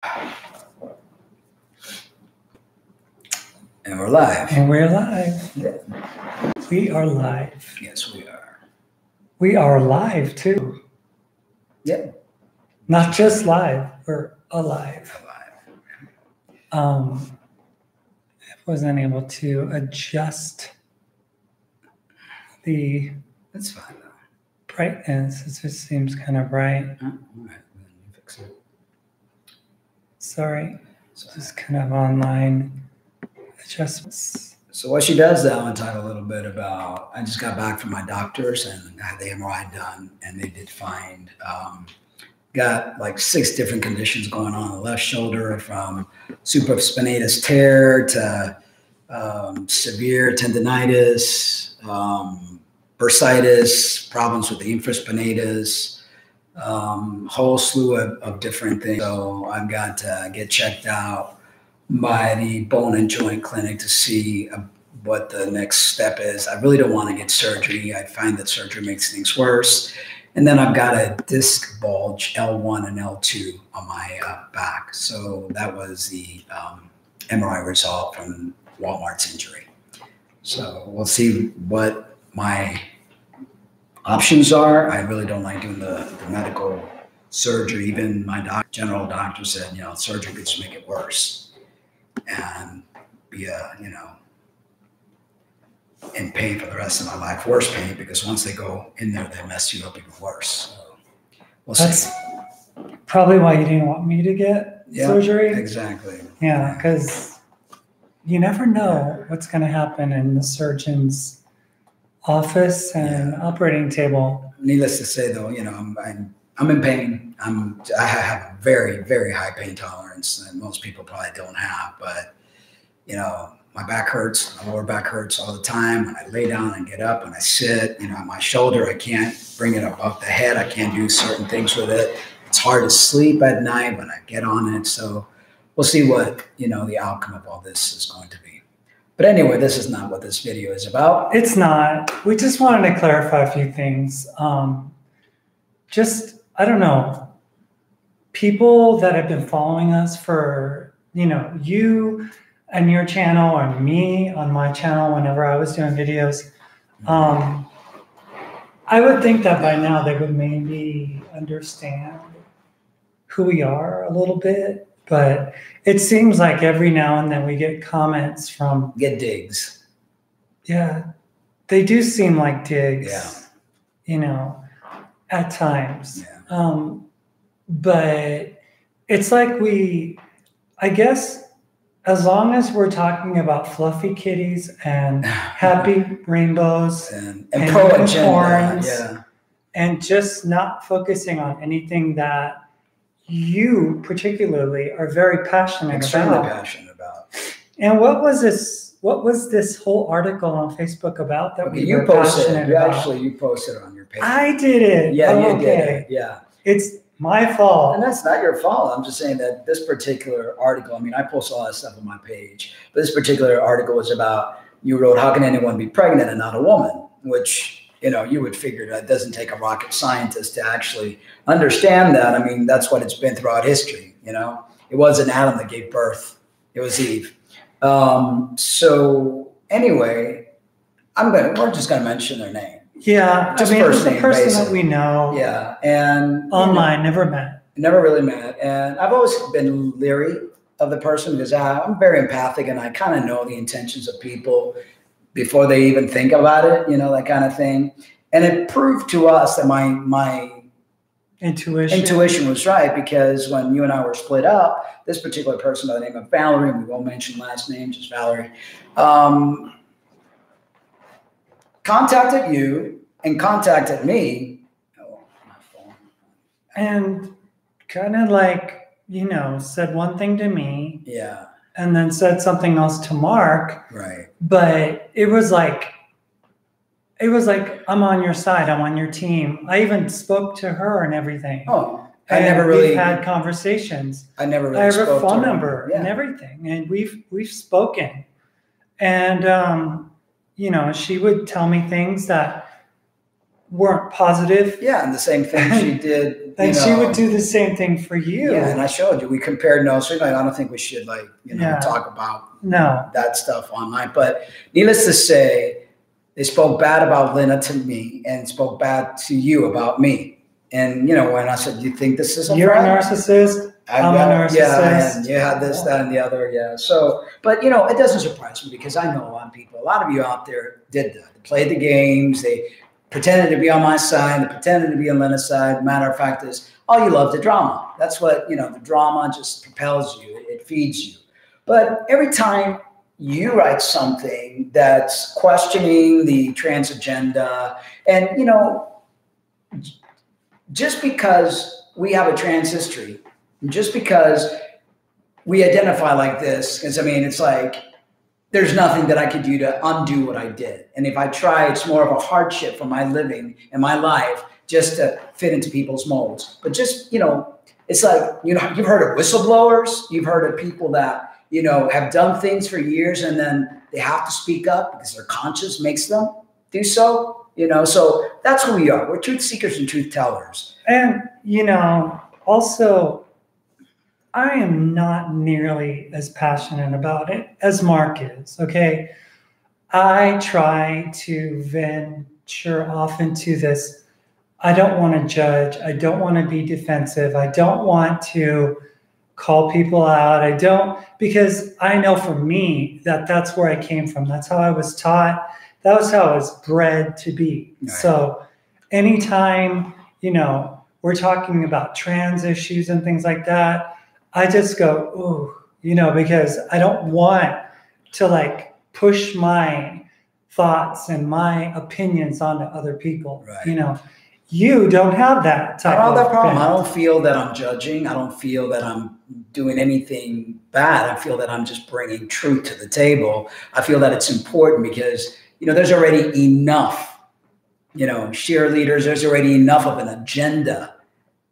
And we're live. And we're live. Yeah. We are live. Yes, we are. We are live too. Yeah. Not just live, we're alive. I wasn't able to adjust the That's fine though. brightness. It just seems kind of bright. All right, then you fix it. Sorry. Just kind of online adjustments. So what she does though, I'll talk a little bit about, I just got back from my doctors and I had the MRI done, and they did find, got like 6 different conditions going on the left shoulder, from supraspinatus tear to severe tendinitis, bursitis, problems with the infraspinatus, whole slew of different things. So I've got to get checked out by the bone and joint clinic to see what the next step is. I really don't want to get surgery. I find that surgery makes things worse. And then I've got a disc bulge, L1 and L2, on my back. So that was the MRI result from Walmart's injury. So we'll see what my options are. I really don't like doing the medical surgery. Even my general doctor said, surgery could just make it worse and be in pain for the rest of my life. Worse pain, because once they go in there, they mess you up even worse. So we'll see. That's probably why you didn't want me to get surgery. Exactly. Yeah, because you never know what's going to happen in the surgeon's office and operating table. Needless to say, though, I'm in pain. I have a very, very high pain tolerance that most people probably don't have. But my back hurts, my lower back hurts all the time. When I lay down and get up and I sit, my shoulder, I can't bring it above the head. I can't do certain things with it. It's hard to sleep at night when I get on it. So we'll see what, the outcome of all this is going to be. But anyway, this is not what this video is about. It's not. We just wanted to clarify a few things. I don't know, people that have been following us for, you and your channel, and me on my channel whenever I was doing videos, I would think that by now they would maybe understand who we are a little bit, but it seems like every now and then we get comments from... Get digs. Yeah, they do seem like digs, at times. Yeah. But it's like I guess, as long as we're talking about fluffy kitties and happy rainbows and unicorns, and just not focusing on anything that you particularly are very extremely passionate about. And what was this whole article on Facebook about that you posted? You posted it on your page. I did it. Yeah, you did it. Yeah. It's my fault. And that's not your fault. I'm just saying that this particular article, I post a lot of stuff on my page, but this particular article was about, you wrote, how can anyone be pregnant and not a woman? Which, you would figure that doesn't take a rocket scientist to actually understand that. That's what it's been throughout history. It wasn't Adam that gave birth. It was Eve. So anyway, we're just going to mention their name. Yeah, just it's a person that we know. Yeah, and online, never met. Never really met, and I've always been leery of the person because I'm very empathic, and I kind of know the intentions of people before they even think about it, that kind of thing. And it proved to us that my intuition was right, because when you and I were split up, this particular person by the name of Valerie, we won't mention last name, just Valerie, contacted you and contacted me. Oh, my phone. And kind of like, said one thing to me. Yeah. And then said something else to Mark. Right. But it was like, I'm on your side. I'm on your team. I even spoke to her and everything. Oh, we've had conversations. I never really I have spoke her phone to number and everything. And we've spoken. And, she would tell me things that weren't positive. Yeah, and the same thing she did. And she would do the same thing for you. Yeah, and I showed you. We compared notes. So I don't think we should talk about that stuff online. But needless to say, they spoke bad about Lena to me and spoke bad to you about me. And when I said, "You think this is a you're a narcissist? I'm a narcissist." Yeah, and you had this, that, and the other. Yeah. So, but it doesn't surprise me because I know a lot of people. A lot of you out there did that. They played the games. They pretended to be on my side. They pretended to be on Lena's side. Matter of fact is, all you love the drama. That's what the drama just propels you. It feeds you. But every time you write something that's questioning the trans agenda, and just because we have a trans history, just because we identify like this, because it's like there's nothing that I could do to undo what I did. And if I try, it's more of a hardship for my living and my life just to fit into people's molds. But just, it's like, you've heard of whistleblowers, you've heard of people that, have done things for years and then they have to speak up because their conscience makes them do so. So that's who we are. We're truth seekers and truth tellers. And, also, I am not nearly as passionate about it as Mark is, okay? I try to venture off into this. I don't want to judge. I don't want to be defensive. I don't want to call people out. Because I know for me that's where I came from. That's how I was taught. That was how I was bred to be. Right. So anytime, we're talking about trans issues and things like that, I just go, ooh, because I don't want to push my thoughts and my opinions onto other people. Right. You don't have that type of that problem. I don't feel that I'm judging. I don't feel that I'm doing anything bad. I feel that I'm just bringing truth to the table. I feel that it's important because there's already enough, cheerleaders. There's already enough of an agenda.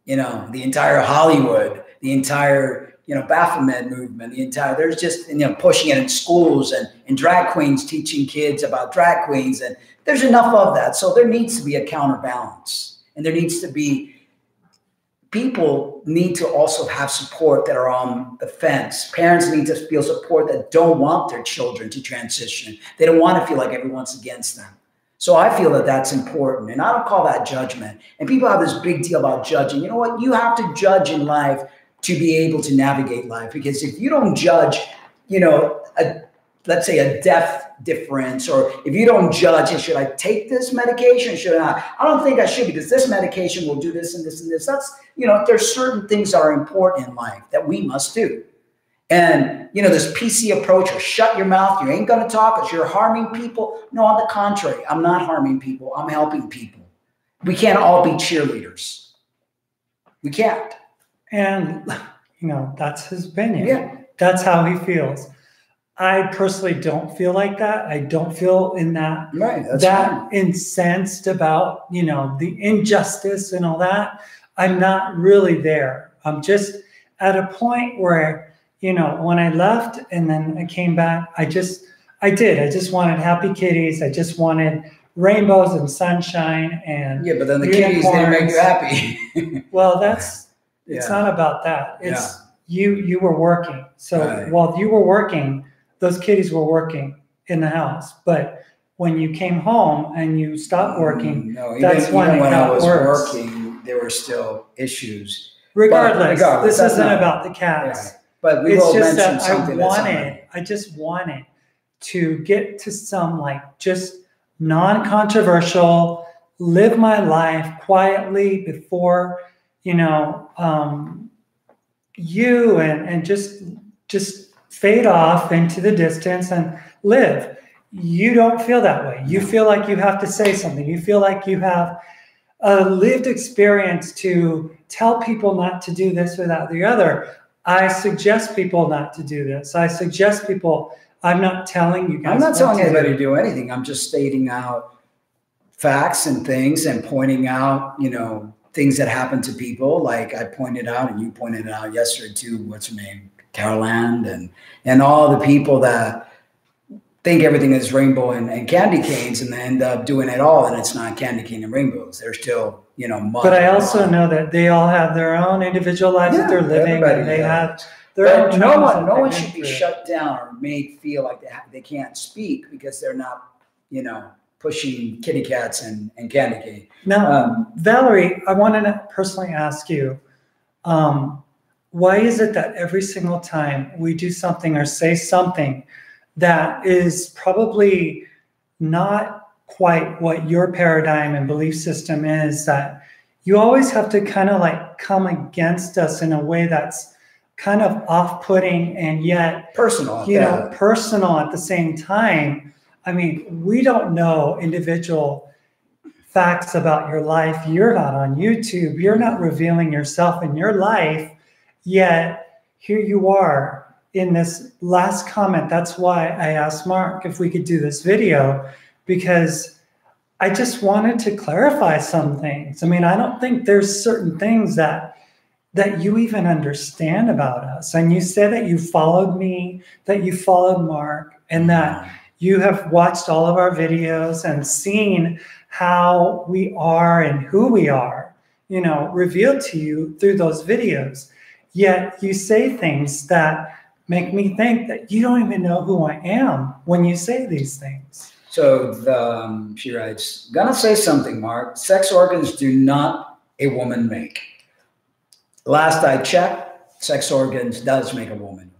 The entire Hollywood, the entire, Baphomet movement, there's just, pushing it in schools and drag queens teaching kids about drag queens. And there's enough of that. So there needs to be a counterbalance. And there needs to be, people need to also have support that are on the fence. Parents need to feel support that don't want their children to transition. They don't want to feel like everyone's against them. So I feel that that's important. And I don't call that judgment. And people have this big deal about judging. You know what? You have to judge in life to be able to navigate life. Because if you don't judge, let's say a death difference, or if you don't judge, should I take this medication? Should I? I don't think I should because this medication will do this and this and this. That's, there's certain things that are important in life that we must do. And, this PC approach or shut your mouth, you ain't going to talk because you're harming people. No, on the contrary, I'm not harming people. I'm helping people. We can't all be cheerleaders. We can't. And, that's his opinion. Yeah. That's how he feels. I personally don't feel like that. I don't feel in that, incensed about, the injustice and all that. I'm not really there. I'm just at a point where, when I left and then I came back, I just wanted happy kitties. I just wanted rainbows and sunshine and but then the kitties didn't make you happy. Well, it's not about that. It's you were working. So while you were working, those kitties were working in the house. But when you came home and you stopped working, that's when I was working, there were still issues. Regardless, this isn't about the cats. Yeah. But we will mention something I just wanted to get to some just non-controversial, live my life quietly before, you and just fade off into the distance and live. You don't feel that way. You feel like you have to say something. You feel like you have a lived experience to tell people not to do this or that or the other. I suggest people not to do this. I suggest people, I'm not telling you guys. I'm not telling anybody to do anything. I'm just stating out facts and things and pointing out, things that happen to people. Like I pointed out and you pointed out yesterday too, what's her name? Carol Ann and all the people that think everything is rainbow and candy canes, and they end up doing it all, and it's not candy cane and rainbows. They're still, mud. But I also know that they all have their own individual lives that they're living, and they have their own. No one should be shut down or made feel like they can't speak because they're not, pushing kitty cats and candy cane. Now, Valerie, I want to personally ask you, why is it that every single time we do something or say something that is probably not quite what your paradigm and belief system is, that you always have to kind of like come against us in a way that's kind of off-putting and yet personal, personal at the same time? I mean, we don't know individual facts about your life. You're not on YouTube. You're not revealing yourself in your life. Yet here you are in this last comment. That's why I asked Mark if we could do this video, because I just wanted to clarify some things. I mean, I don't think there's certain things that you even understand about us. And you said that you followed me, that you followed Mark, and that you have watched all of our videos and seen how we are and who we are, revealed to you through those videos. Yet you say things that make me think that you don't even know who I am when you say these things. So she writes, gonna say something, Mark. Sex organs do not a woman make. Last I checked, sex organs does make a woman.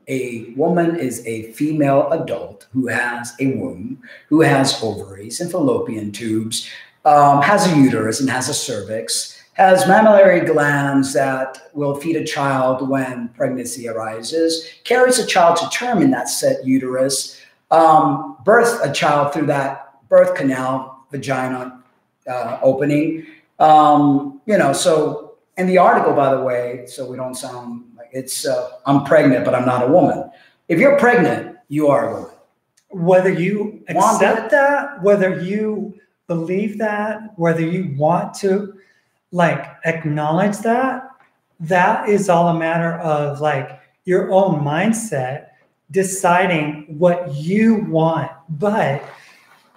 A woman is a female adult who has a womb, who has ovaries and fallopian tubes, has a uterus and has a cervix, has mammillary glands that will feed a child when pregnancy arises, carries a child to term in that said uterus, birth a child through that birth canal, vagina opening. So in the article, by the way, so we don't sound like it's, I'm pregnant, but I'm not a woman. If you're pregnant, you are a woman. Whether you accept that, whether you believe that, whether you want to acknowledge that, that is all a matter of your own mindset, deciding what you want. But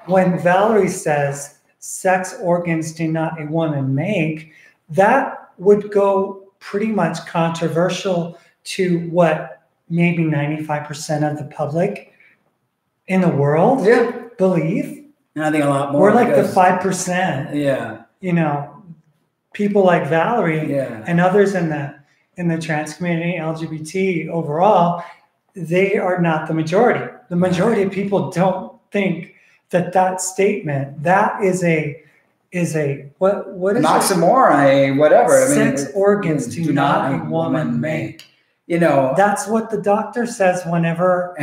when Valerie says sex organs do not a woman make, that would go pretty much controversial to what maybe 95% of the public in the world believe. And I think a lot more. We're like the 5%. Yeah. People like Valerie and others in the trans community, LGBT overall, they are not the majority. The majority of people don't think that statement, that is a what is an oxymoron, whatever. Sex organs do not a woman make. That's what the doctor says whenever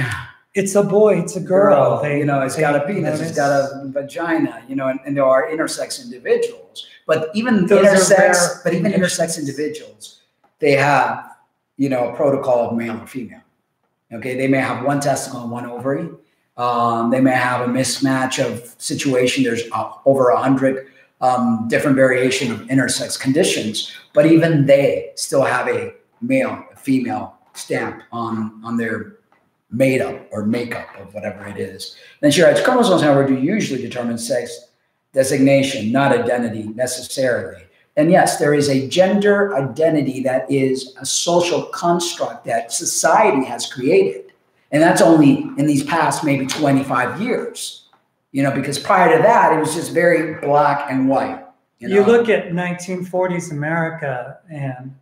it's a boy, it's a girl. It's got a penis, it's got a vagina, and there are intersex individuals. But even intersex individuals, they have, a protocol of male or female. Okay, they may have one testicle and one ovary. They may have a mismatch of situation. There's over 100 different variation of intersex conditions, but even they still have a male, a female stamp on their made up or makeup of whatever it is. Then she writes, chromosomes, however, do usually determine sex designation, not identity necessarily. And yes, there is a gender identity that is a social construct that society has created. And that's only in these past maybe 25 years, because prior to that, it was just very black and white. You look at 1940s America, and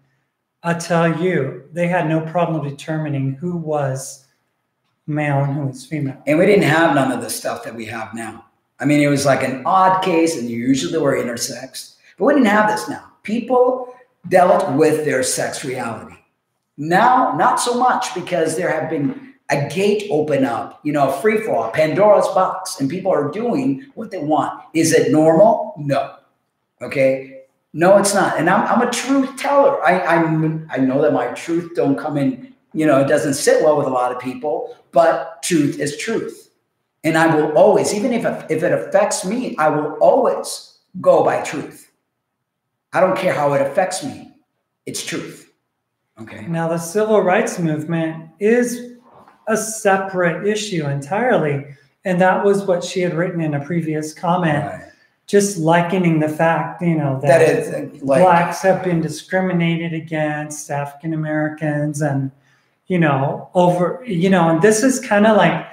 I tell you, they had no problem determining who was male and who was female. And we didn't have none of the stuff that we have now. I mean, it was like an odd case, and usually were intersex. But we didn't have this now. People dealt with their sex reality. Now, not so much, because there have been a gate open up, free for all, Pandora's box, and people are doing what they want. Is it normal? No. Okay. No, it's not. And I'm a truth teller. I know that my truth don't come in, it doesn't sit well with a lot of people, but truth is truth. And I will always, even if it affects me, I will always go by truth. I don't care how it affects me. It's truth. Okay. Now, the civil rights movement is a separate issue entirely. And that was what she had written in a previous comment, Right. just likening the fact, that That is blacks have been discriminated against, African Americans, and, and this is kind of like,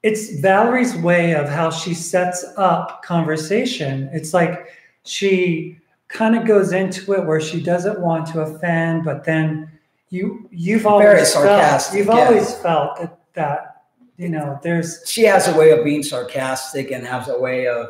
it's Valerie's way of how she sets up conversation. It's like she kind of goes into it where she doesn't want to offend, but then you've always felt that there's, she has a way of being sarcastic and has a way of,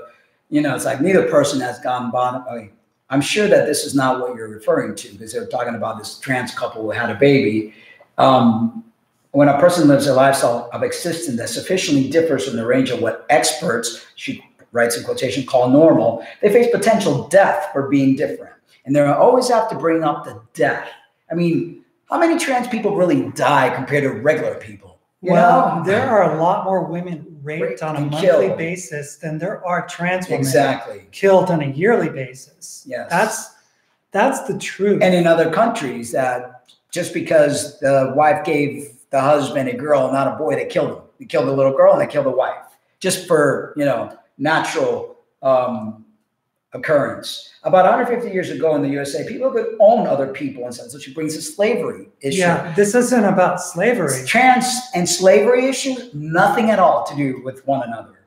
it's like neither person has gone bottom. I mean, I'm sure that this is not what you're referring to, because they're talking about this trans couple who had a baby. When a person lives a lifestyle of existence that sufficiently differs from the range of what experts, she writes in quotation, call normal, they face potential death for being different. And they always have to bring up the death. I mean, how many trans people really die compared to regular people? Well, there are a lot more women raped on a monthly basis than there are trans women killed on a yearly basis. Yes. That's the truth. And in other countries, that just because the wife gave the husband a girl, not a boy, they killed him. They killed the little girl and they killed the wife, just for, natural occurrence. About 150 years ago in the USA, people could own other people, and so she brings the slavery issue. Yeah, this isn't about slavery. Trans and slavery issues, nothing at all to do with one another.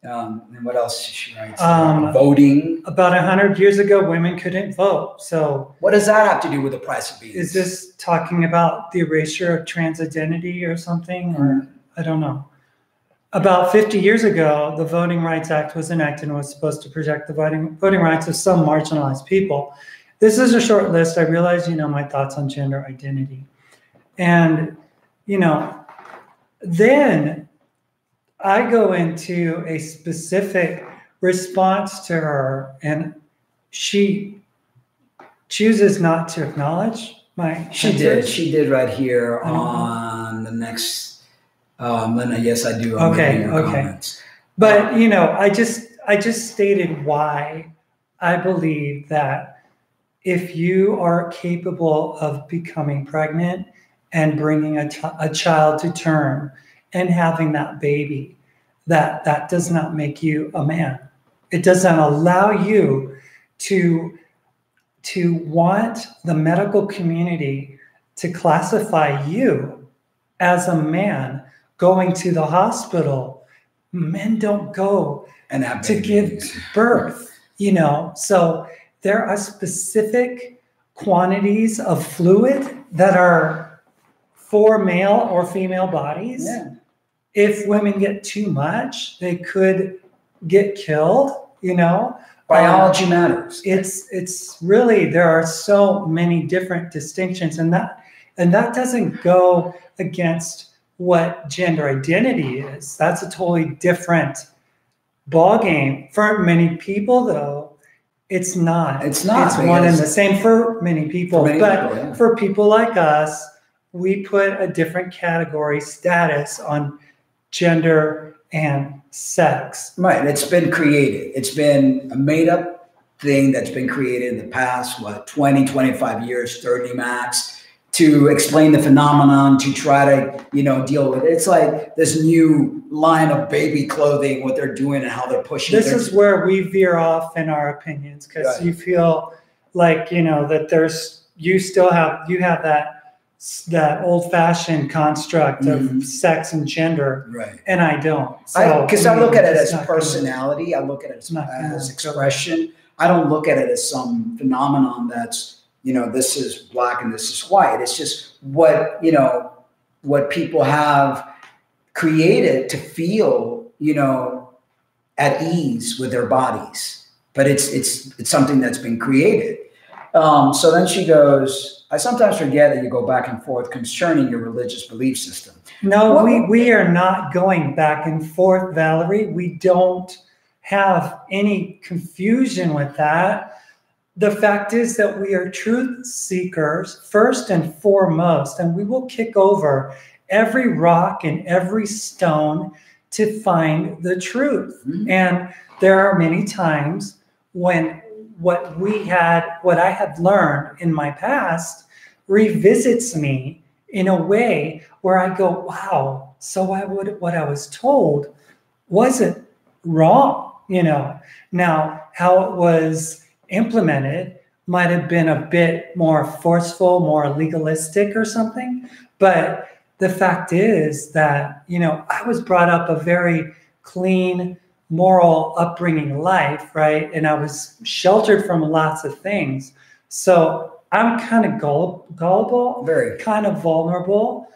And what else did she write? Voting. About 100 years ago, women couldn't vote. So what does that have to do with the price of beans? Is this talking about the erasure of trans identity or something? Or I don't know. About 50 years ago, the Voting Rights Act was enacted and was supposed to protect the voting rights of some marginalized people. This is a short list. I realize my thoughts on gender identity. And, then I go into a specific response to her, and she chooses not to acknowledge my She did right here on the next. Yes, I do. Okay. Comments. But I just stated why I believe that if you are capable of becoming pregnant and bringing a child to term and having that baby, that does not make you a man. It doesn't allow you to want the medical community to classify you as a man going to the hospital. Men don't go and have to give birth, So there are specific quantities of fluid that are for male or female bodies. Yeah. If women get too much, they could get killed, Biology matters. It's really, there are so many different distinctions, and that doesn't go against what gender identity is. That's a totally different ballgame. For many people, though, it's not. It's not. It's one and the same for many people. For people like us, we put a different category status on gender and sex. Right. It's been created. It's been a made-up thing that's been created in the past, 20, 25 years, 30 max, to explain the phenomenon, to try to, deal with it. It's like this new line of baby clothing, what they're doing and how they're pushing. This is where we veer off in our opinions, because you feel like, that you have that old-fashioned construct of sex and gender, right? And I don't. Because I look at it as personality. I look at it as expression. I don't look at it as some phenomenon that's, this is black and this is white. It's just what people have created to feel, at ease with their bodies. But it's something that's been created. So then she goes, I sometimes forget that you go back and forth concerning your religious belief system. No, we are not going back and forth, Valerie. We don't have any confusion with that. The fact is that we are truth seekers first and foremost, and we will kick over every rock and every stone to find the truth. Mm-hmm. And there are many times when what I had learned in my past revisits me in a way where I go, wow, so what I was told wasn't wrong, you know. Now, how it was implemented might have been a bit more forceful, more legalistic or something. But the fact is that, you know, I was brought up a very clean, moral upbringing life, right? And I was sheltered from lots of things. So I'm kind of gullible, Very. kind of vulnerable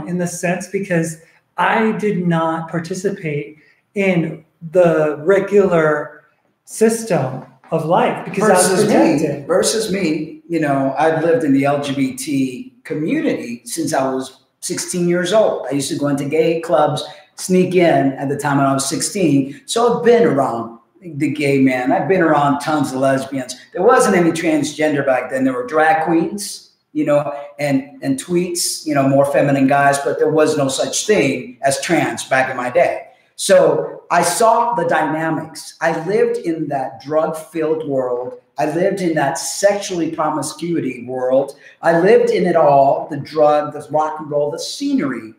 in the sense because I did not participate in the regular system of life because I was protected. Versus me, you know, I've lived in the LGBT community since I was 16 years old. I used to go into gay clubs, sneak in at the time when I was 16. So I've been around the gay man. I've been around tons of lesbians. There wasn't any transgender back then. There were drag queens, you know, and tweets, you know, more feminine guys, but there was no such thing as trans back in my day. So I saw the dynamics. I lived in that drug-filled world. I lived in that sexually promiscuity world. I lived in it all, the drug, the rock and roll, the scenery.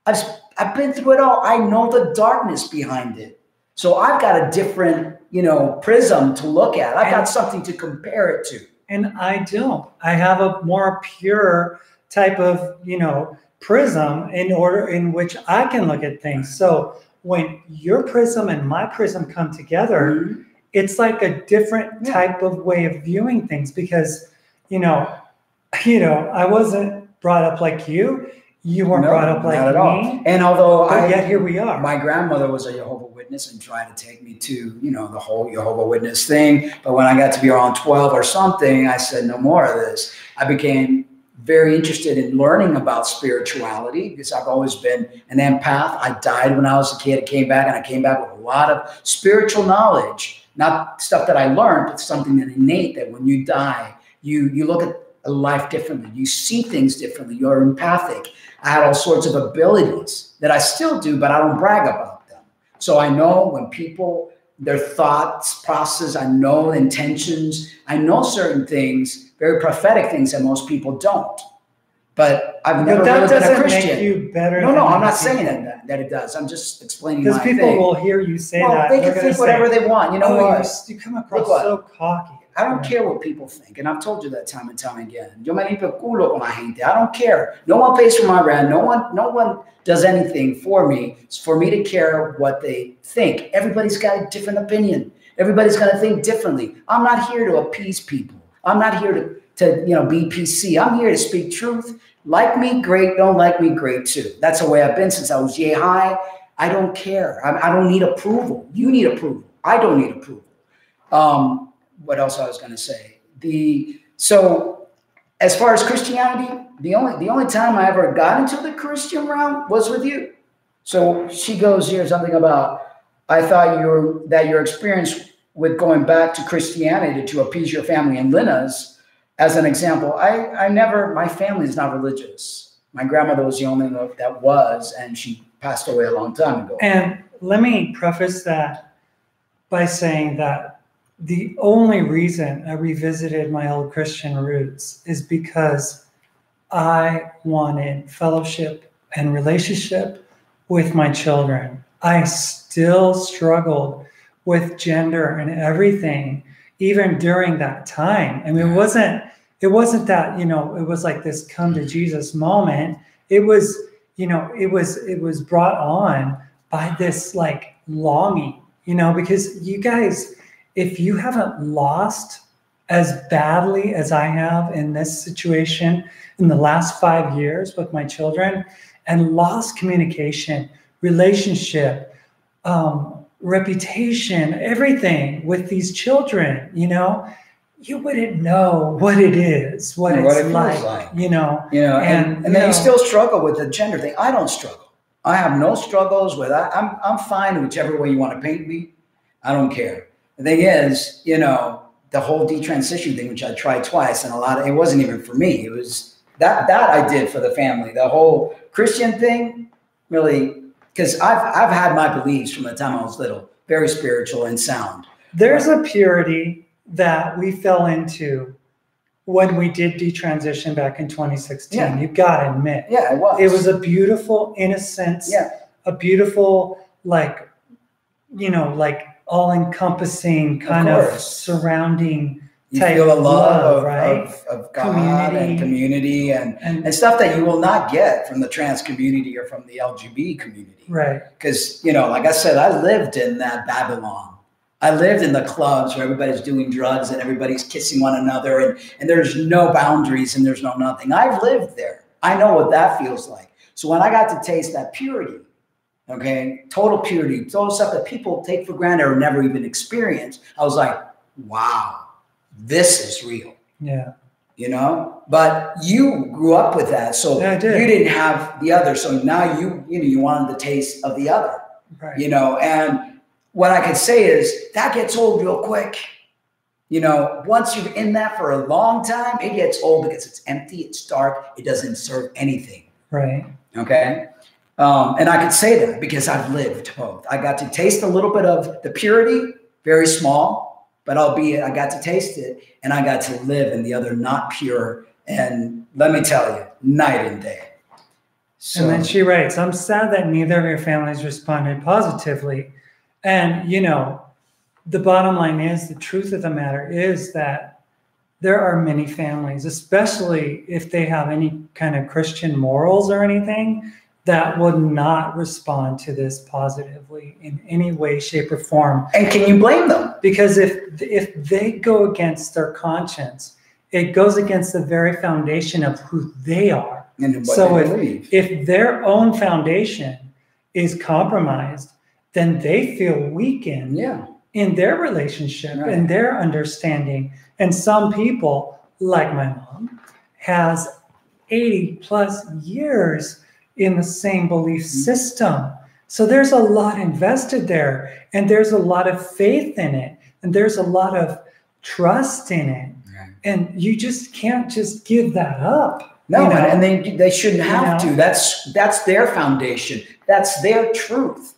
I've been through it all. I know the darkness behind it. So I've got a different, you know, prism to look at. I've got something to compare it to. And I don't. I have a more pure type of, you know, prism in which I can look at things. So when your prism and my prism come together, it's like a different type of way of viewing things because, you know, I wasn't brought up like you. You weren't brought up like me. And although yet here we are. My grandmother was a Jehovah's Witness and tried to take me to, you know, the whole Jehovah's Witness thing. But when I got to be around 12 or something, I said, no more of this. I became very interested in learning about spirituality because I've always been an empath. I died when I was a kid. I came back and I came back with a lot of spiritual knowledge, not stuff that I learned, but something that innate that when you die, you look at life differently. You see things differently. You're empathic. I had all sorts of abilities that I still do, but I don't brag about them. So I know when people, their thoughts process, I know intentions, I know certain things, very prophetic things that most people don't. But I've never really been a Christian. Make you better. No, I'm not saying that it does. I'm just explaining my thing. Because people will hear you say that. They can think whatever they want. You know what? You come across so cocky. I don't care what people think. And I've told you that time and time again. Yo me limpio culo con la gente. I don't care. No one pays for my rent. No one does anything for me. It's for me to care what they think. Everybody's got a different opinion. Everybody's going to think differently. I'm not here to appease people. I'm not here to be PC. I'm here to speak truth. Like me, great. Don't like me, great too. That's the way I've been since I was yay high. I don't care. I don't need approval. You need approval. I don't need approval. What else I was going to say? So as far as Christianity, the only time I ever got into the Christian realm was with you. So she goes here something about, I thought that your experience with going back to Christianity to appease your family and Lina's, as an example, my family is not religious. My grandmother was the only one that was, and she passed away a long time ago. And let me preface that by saying that the only reason I revisited my old Christian roots is because I wanted fellowship and relationship with my children. I still struggled with gender and everything, even during that time. I mean, it wasn't that, it was like this come to Jesus moment. It was, it was brought on by this like longing, because you guys, if you haven't lost as badly as I have in this situation in the last 5 years with my children and lost communication, relationship, reputation, everything with these children, you wouldn't know what it is, what it's like. And then you still struggle with the gender thing. I don't struggle. I have no struggles with that. I'm fine whichever way you want to paint me. I don't care. The thing is, the whole detransition thing, which I tried twice, and it wasn't even for me. It was that I did for the family. The whole Christian thing, really, because I've had my beliefs from the time I was little, very spiritual and sound. There's a purity that we fell into when we did detransition back in 2016. Yeah. You gotta admit. Yeah, it was. It was a beautiful innocence. Yeah. A beautiful, like, you know, like all-encompassing kind of surrounding you type feel a love right? of God and community and stuff that you will not get from the trans community or from the LGBT community. Right. Because, you know, like I said, I lived in that Babylon. I lived in the clubs where everybody's doing drugs and everybody's kissing one another and there's no boundaries and there's no nothing. I've lived there. I know what that feels like. So when I got to taste that purity, okay, total purity, total stuff that people take for granted or never even experience, I was like, wow, this is real. Yeah. You know, but you grew up with that. So yeah, I did. You didn't have the other. So now you wanted the taste of the other, right. You know, and what I could say is that gets old real quick. You know, once you're in that for a long time, it gets old because it's empty, it's dark, it doesn't serve anything. Right. Okay. And I could say that because I've lived both. I got to taste a little bit of the purity, very small, but albeit I got to taste it and I got to live in the other not pure. And let me tell you, night and day. So, and then she writes, I'm sad that neither of your families responded positively. And, you know, the bottom line is, the truth of the matter is that there are many families, especially if they have any kind of Christian morals or anything, that would not respond to this positively in any way, shape, or form. And can you blame them? Because if they go against their conscience, it goes against the very foundation of who they are. And what so they believe. If their own foundation is compromised, then they feel weakened in their relationship and their understanding. And some people, like my mom, has 80 plus years in the same belief system. So there's a lot invested there, and there's a lot of faith in it, and there's a lot of trust in it. Right. And you just can't just give that up. No, you know? And they shouldn't have to. That's their foundation. That's their truth.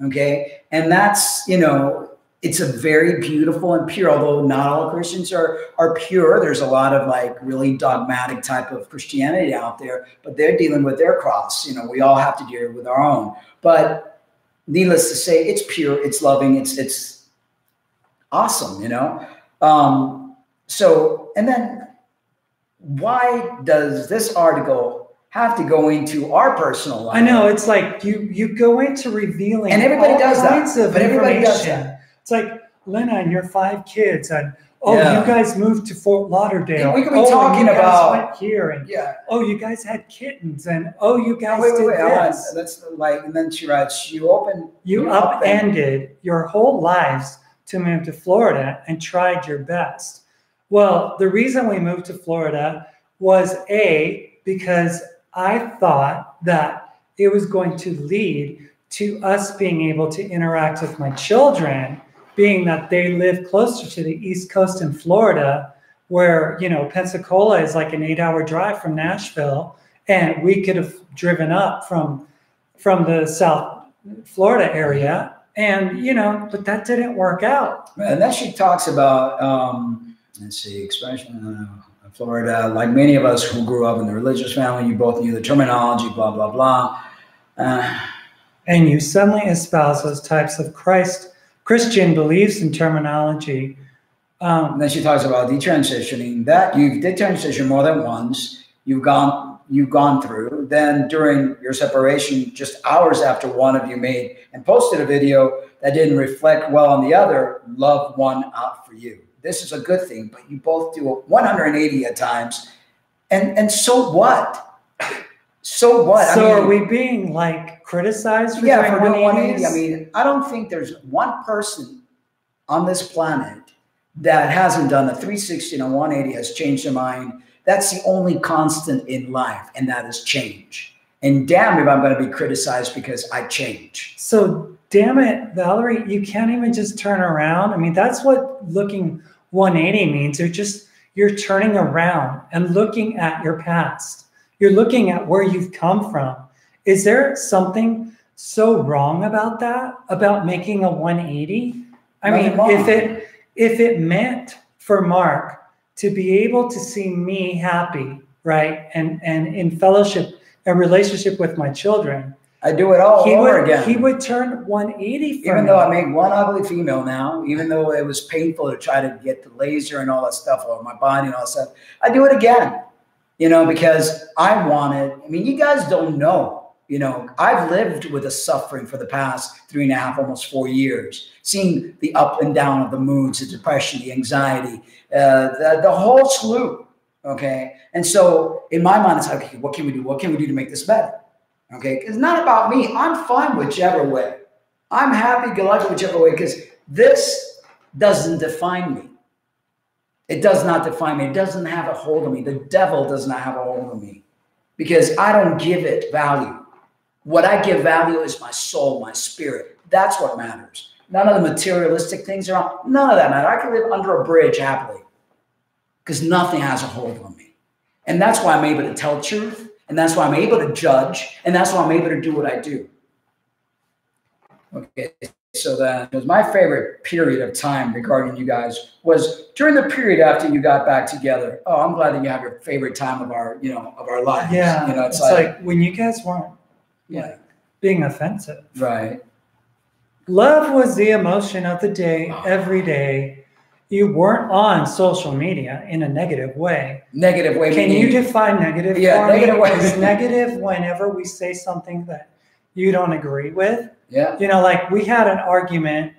Okay. And that's, you know, it's a very beautiful and pure, although not all Christians are pure. There's a lot of like really dogmatic type of Christianity out there, but they're dealing with their cross. You know, we all have to deal with our own. But needless to say, it's pure, it's loving, it's awesome, you know. So, and then why does this article have to go into our personal life? I know, it's like you go into revealing, and everybody does that. But everybody does that. It's like, Lena and your 5 kids, and you guys moved to Fort Lauderdale. Yeah, we could be talking about went here, and you guys had kittens, and you guys did this. That's like, and then she writes, you upended your whole lives to move to Florida and tried your best. Well, the reason we moved to Florida was because I thought that it was going to lead to us being able to interact with my children, being that they live closer to the East Coast in Florida, where, you know, Pensacola is like an 8-hour drive from Nashville, and we could have driven up from the South Florida area, and, you know, but that didn't work out. And then she talks about, let's see, expression, Florida, like many of us who grew up in the religious family, you both knew the terminology, blah, blah, blah. And you suddenly espouse those types of Christian beliefs and terminology. And then she talks about detransitioning, that you did transition more than once, you've gone through. Then during your separation, just hours after one of you made and posted a video that didn't reflect well on the other, love won out for you. This is a good thing, but you both do it 180 at times. And so what? So what? So are we being like criticized for doing 180? I mean, I don't think there's one person on this planet that hasn't done a 360 and a 180, has changed their mind. That's the only constant in life, and that is change. And damn if I'm going to be criticized because I change. So damn it, Valerie, you can't even just turn around. I mean, that's what looking 180 means. You're turning around and looking at your past. You're looking at where you've come from. Is there something so wrong about that, about making a 180? I mean, if it meant for Mark to be able to see me happy, right? And in fellowship and relationship with my children. I do it all over again. He would turn 180 for even me. though I make one ugly female now, even though it was painful to try to get the laser and all that stuff over my body and all that stuff, I do it again, you know, because I wanted, I mean, you guys don't know, you know, I've lived with the suffering for the past 3.5, almost 4 years, seeing the up and down of the moods, the depression, the anxiety, the whole slew. Okay. And so in my mind, it's like, okay, what can we do? What can we do to make this better? Okay. It's not about me. I'm fine whichever way. I'm happy, go lucky whichever way, because this doesn't define me. It does not define me. It doesn't have a hold of me. The devil does not have a hold of me because I don't give it value. What I give value is my soul, my spirit. That's what matters. None of the materialistic things are on. None of that matter. I can live under a bridge happily because nothing has a hold on me. And that's why I'm able to tell truth. And that's why I'm able to judge. And that's why I'm able to do what I do. Okay, so that was my favorite period of time regarding you guys was during the period after you got back together. Oh, I'm glad that you have your favorite time of our, you know, of our lives. Yeah, you know, it's like when you guys weren't like being offensive. Right. Love was the emotion of the day, every day. You weren't on social media in a negative way. Negative way. Can you define negative? Yeah, negative way. Is negative whenever we say something that you don't agree with. Yeah. You know, like we had an argument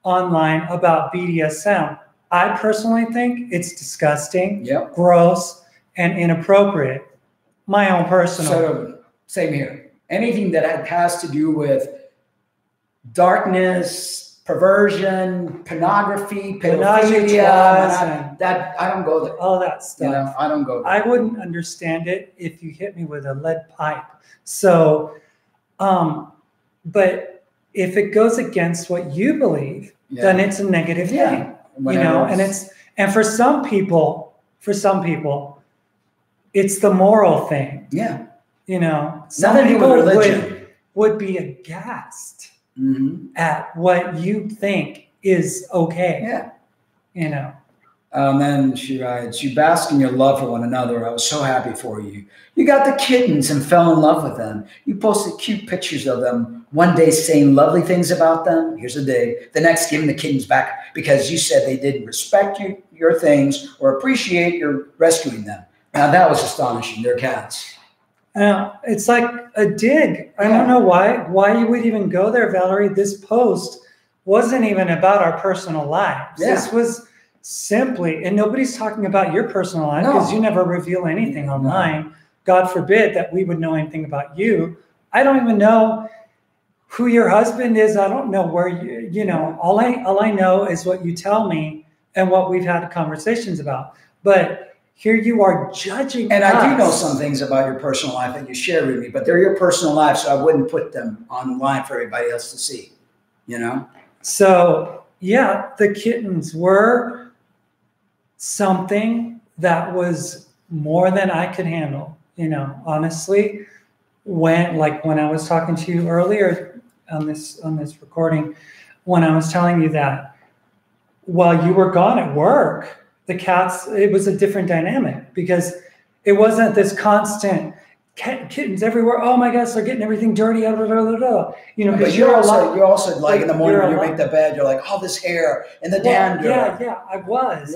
online about BDSM. I personally think it's disgusting, gross, and inappropriate. My own personal. So, same here. Anything that has to do with darkness, perversion, pornography, pedophilia, that I don't go there. All that stuff. You know, I don't go there. I wouldn't understand it if you hit me with a lead pipe. So, but if it goes against what you believe, then it's a negative thing. You know, and for some people, it's the moral thing. Yeah. You know, some people would be aghast at what you think is okay. Yeah. You know. And then she writes, you bask in your love for one another. I was so happy for you. You got the kittens and fell in love with them. You posted cute pictures of them. One day saying lovely things about them. Here's a day. The next giving the kittens back because you said they didn't respect you, your things, or appreciate your rescuing them. Now that was astonishing. They're cats. It's like a dig. I don't know why you would even go there, Valerie. This post wasn't even about our personal lives. Yeah. This was simply, and nobody's talking about your personal life because you never reveal anything online. God forbid that we would know anything about you. I don't even know who your husband is. I don't know where you know, all I know is what you tell me and what we've had conversations about. But here you are judging and us. I do know some things about your personal life that you share with me, but they're your personal life, so I wouldn't put them online for everybody else to see, you know? So, yeah, the kittens were something that was more than I could handle, you know, honestly. When I was talking to you earlier on this recording, when I was telling you that while you were gone at work, the cats, it was a different dynamic because it wasn't this constant kittens everywhere. Oh my gosh, they're getting everything dirty. You know, but you're also like in the morning when you make the bed, you're like, all this hair and the dander. Yeah, I was.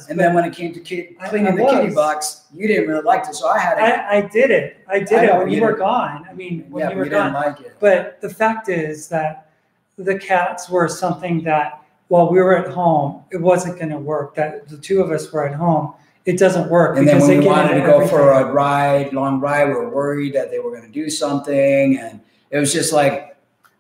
And then when it came to cleaning the kitty box, you didn't really like it, so I had it. I did it when you were gone. I mean, when you were gone. Didn't like it. But the fact is that the cats were something that while we were at home, it wasn't going to work. That the two of us were at home. It doesn't work. And then when we wanted to go for a long ride, we were worried that they were going to do something. And it was just like,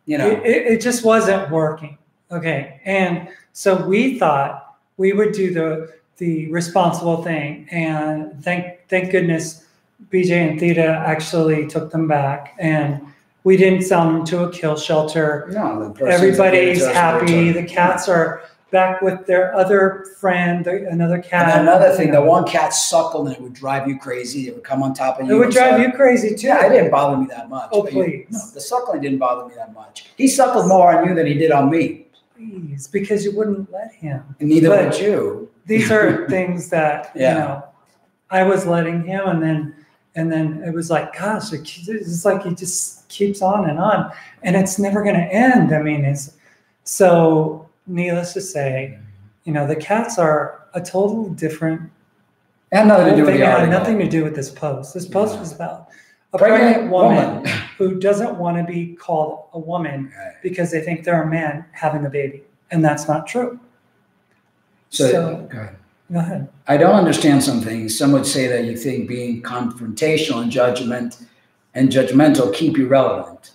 you know. It just wasn't working. Okay. And so we thought we would do the responsible thing. And thank goodness BJ and Theta actually took them back. And we didn't sell them to a kill shelter. No, everybody's happy. The cats are back with their other friend, another cat. And another thing, the one cat suckled and it would drive you crazy. It would come on top of you. It would drive you crazy too. Yeah, it didn't bother me that much. Oh, please. No, the suckling didn't bother me that much. He suckled more on you than he did on me. please, because you wouldn't let him. And neither would you. These are things that, you know, I was letting him, and then it was like, gosh, it's like he just keeps on, and it's never going to end. I mean, so needless to say, you know, the cats are a total different. And nothing to do with the article. Nothing to do with this post. This post was about a pregnant woman who doesn't want to be called a woman because they think they're a man having a baby, and that's not true. So go ahead. Go ahead. I don't understand some things. Some would say that you think being confrontational and judgmental keep you relevant.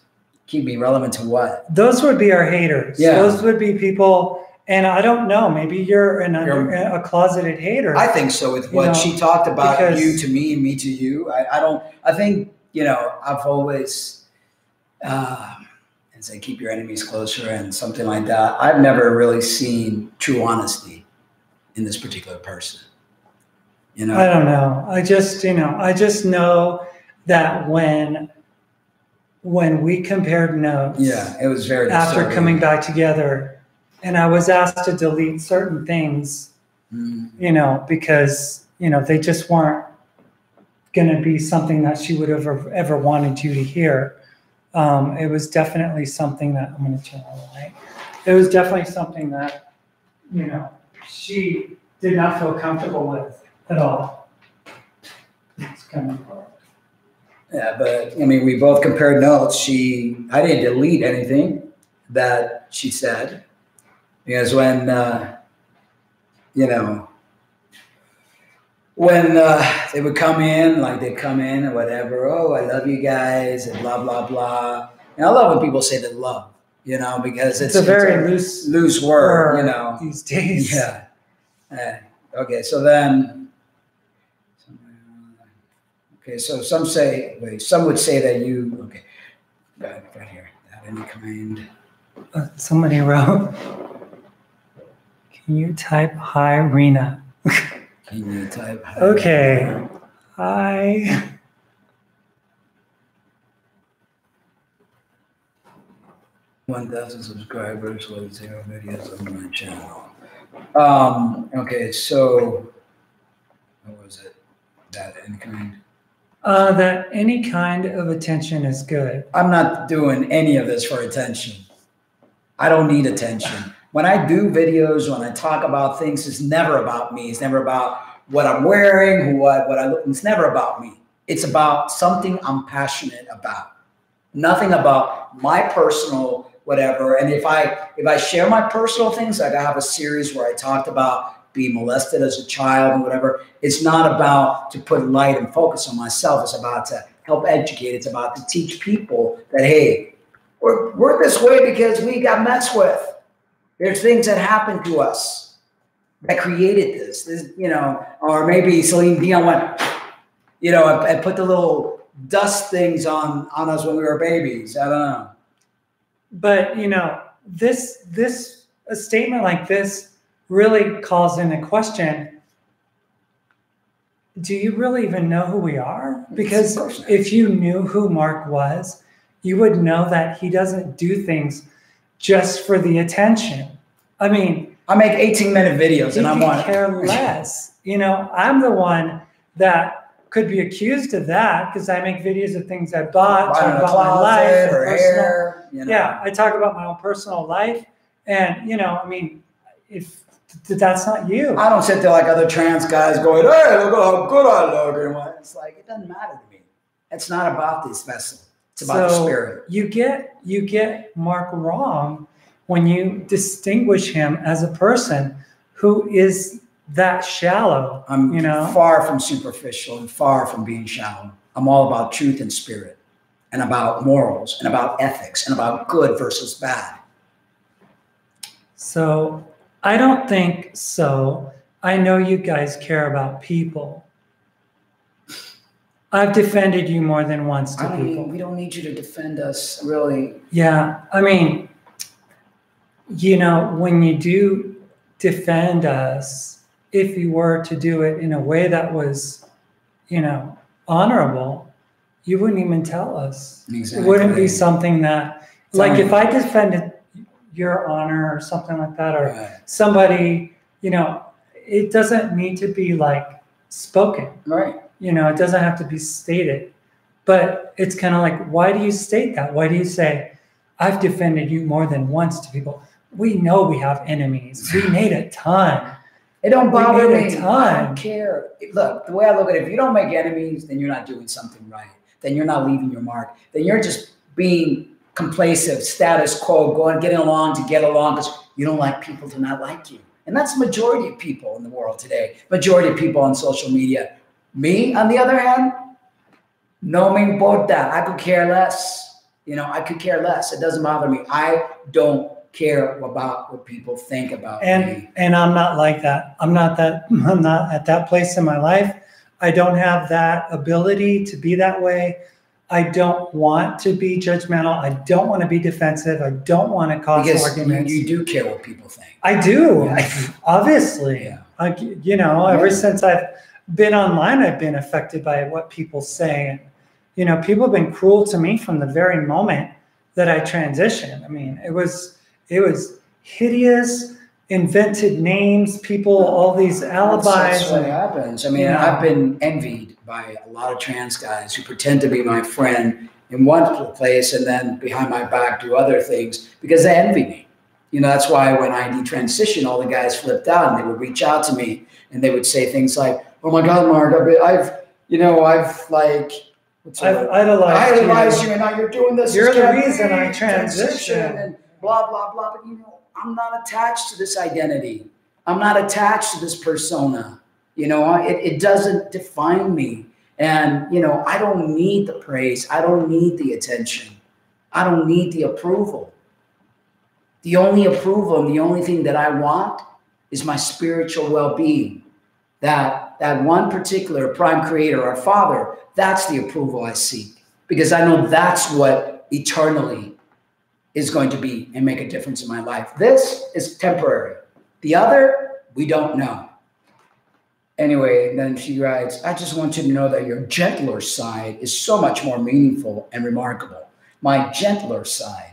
Keep me relevant to what? Those would be our haters. Yeah. Those would be people, and I don't know, maybe you're a closeted hater. I think so, with what she talked about, you to me and me to you. I think, you know, I've always, say keep your enemies closer and something like that. I've never really seen true honesty in this particular person. You know, I don't know. I just know that when we compared notes, it was very after disturbing. coming back together, and I was asked to delete certain things, you know, because, you know, they just weren't going to be something that she would have ever wanted you to hear. It was definitely something that, I'm going to turn on the light. It was definitely something that, you know, she did not feel comfortable with at all. It's kind of hard. Yeah, but I mean, we both compared notes. I didn't delete anything that she said, because when, you know, when they would come in, like they'd come in or whatever, oh, I love you guys, and blah, blah, blah. And I love when people say that love, you know, because it's a very loose word, you know. These days. Yeah. Okay, so then, okay, so some would say that you, okay, right here, that any kind. Somebody wrote, can you type hi, Rena? Can you type hi? Okay, hi. 1,000 subscribers with 0 videos on my channel. Okay, so what was it? That any kind? That any kind of attention is good. I'm not doing any of this for attention. I don't need attention. When I do videos, when I talk about things, it's never about me. It's never about what I'm wearing, what I look. It's never about me. It's about something I'm passionate about. Nothing about my personal whatever. And if I share my personal things, like I have a series where I talked about being molested as a child and whatever, it's not about to put light and focus on myself. It's about to help educate. It's about to teach people that, hey, we're this way because we got messed with. There's things that happened to us that created this, you know, or maybe Celine Dion went, you know, and put the little dust things on us when we were babies. I don't know. But, you know, a statement like this really calls into question, do you really even know who we are? Because if you knew who Mark was, you would know that he doesn't do things just for the attention. I mean, I make 18-minute videos and I'm on. Care less. You know, I'm the one that could be accused of that because I make videos of things I bought, talk about my life, or hair, you know. Yeah, I talk about my own personal life, and you know, I mean, if that's not you, I don't sit there like other trans guys going, "Hey, look at how good I look," and it's like it doesn't matter to me. It's not about this vessel. It's about the spirit. You get Mark wrong when you distinguish him as a person who is that shallow. I'm you know, far from superficial and far from being shallow. I'm all about truth and spirit and about morals and about ethics and about good versus bad. So I don't think so. I know you guys care about people. I've defended you more than once to people. We don't need you to defend us, really. Yeah, I mean, you know, when you do defend us, if you were to do it in a way that was, you know, honorable, you wouldn't even tell us. Exactly. It wouldn't be something that, like if I defended Your Honor or something like that, or Right. somebody, it doesn't need to be like spoken. Right. It doesn't have to be stated. But it's kind of like, why do you state that? Why do you say, I've defended you more than once to people? We know we have enemies. We made a ton. It don't bother me. I I don't care. Look, the way I look at it, if you don't make enemies, then you're not doing something right. Then you're not leaving your mark. Then you're just being complacent, status quo, getting along to get along because you don't like people to not like you. And that's the majority of people in the world today. Majority of people on social media. Me, on the other hand, no me importa. I could care less. I could care less. It doesn't bother me. I don't care about what people think about me. And I'm not like that. I'm not at that place in my life. I don't have that ability to be that way. I don't want to be judgmental. I don't want to be defensive. I don't want to cause arguments. You do care what people think. I do, obviously. Yeah. Ever since I've been online, I've been affected by what people say. And, people have been cruel to me from the very moment that I transitioned. I mean, it was hideous, invented names, people, all these alibis. That's what happens. I mean, I've been envied by a lot of trans guys who pretend to be my friend in one place and then behind my back do other things because they envy me. That's why when I detransitioned, all the guys flipped out and they would reach out to me and they would say things like, "Oh my God, Mark, I've idolized you, and now you're doing this. You're the reason I transitioned, and blah blah blah." But I'm not attached to this identity. I'm not attached to this persona. It doesn't define me. And I don't need the praise. I don't need the attention. I don't need the approval. The only approval and the only thing that I want is my spiritual well-being. That one particular prime creator, our Father, that's the approval I seek. Because I know that's what eternally is going to be and make a difference in my life. This is temporary. The other, we don't know. Anyway, then she writes, "I just want you to know that your gentler side is so much more meaningful and remarkable. My gentler side."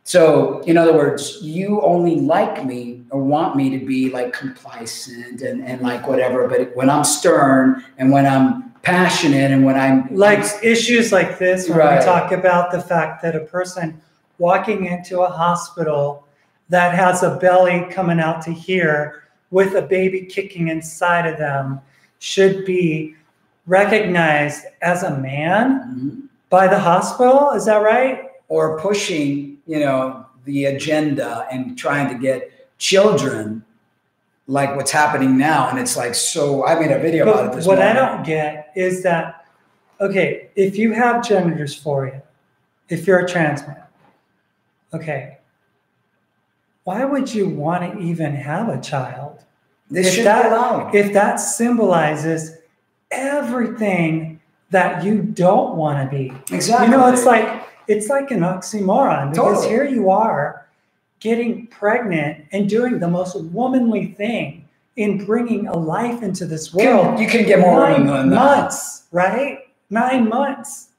So, in other words, you only like me or want me to be like complacent and like whatever. But when I'm stern and when I'm passionate and when I'm like issues like this, when we talk about the fact that a person walking into a hospital that has a belly coming out to here with a baby kicking inside of them should be recognized as a man by the hospital. Is that right? Or pushing, the agenda and trying to get children like what's happening now. And it's like, so I made a video about it this morning. What I don't get is that, okay, if you have gender dysphoria, if you're a trans man, okay, why would you want to even have a child? This should be allowed. If that symbolizes everything that you don't want to be. Exactly. It's like an oxymoron because here you are getting pregnant and doing the most womanly thing in bringing a life into this world. You can get more than 9 months, right? 9 months.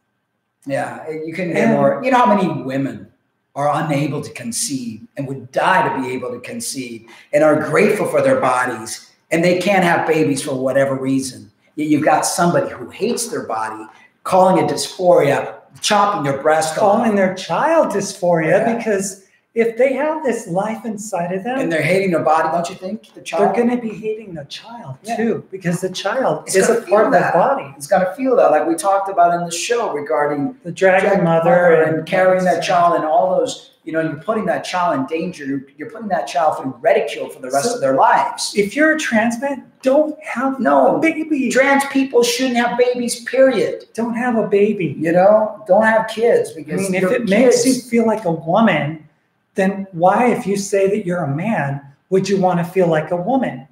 Yeah, you can get more. You know how many women are unable to conceive and would die to be able to conceive and are grateful for their bodies and they can't have babies for whatever reason. Yet you've got somebody who hates their body, calling it dysphoria, chopping their breast off. Calling their child dysphoria because if they have this life inside of them. And they're hating their body, don't you think? The child? They're going to be hating the child too because the child is a part of their body. It's going to feel that, like we talked about in the show regarding the dragon mother and carrying that child and all those. You're putting that child in danger. You're putting that child through ridicule for the rest of their lives. If you're a trans man, don't have a baby. Trans people shouldn't have babies, period. Don't have a baby. Don't have kids because if it makes you feel like a woman, then why, if you say that you're a man, would you want to feel like a woman?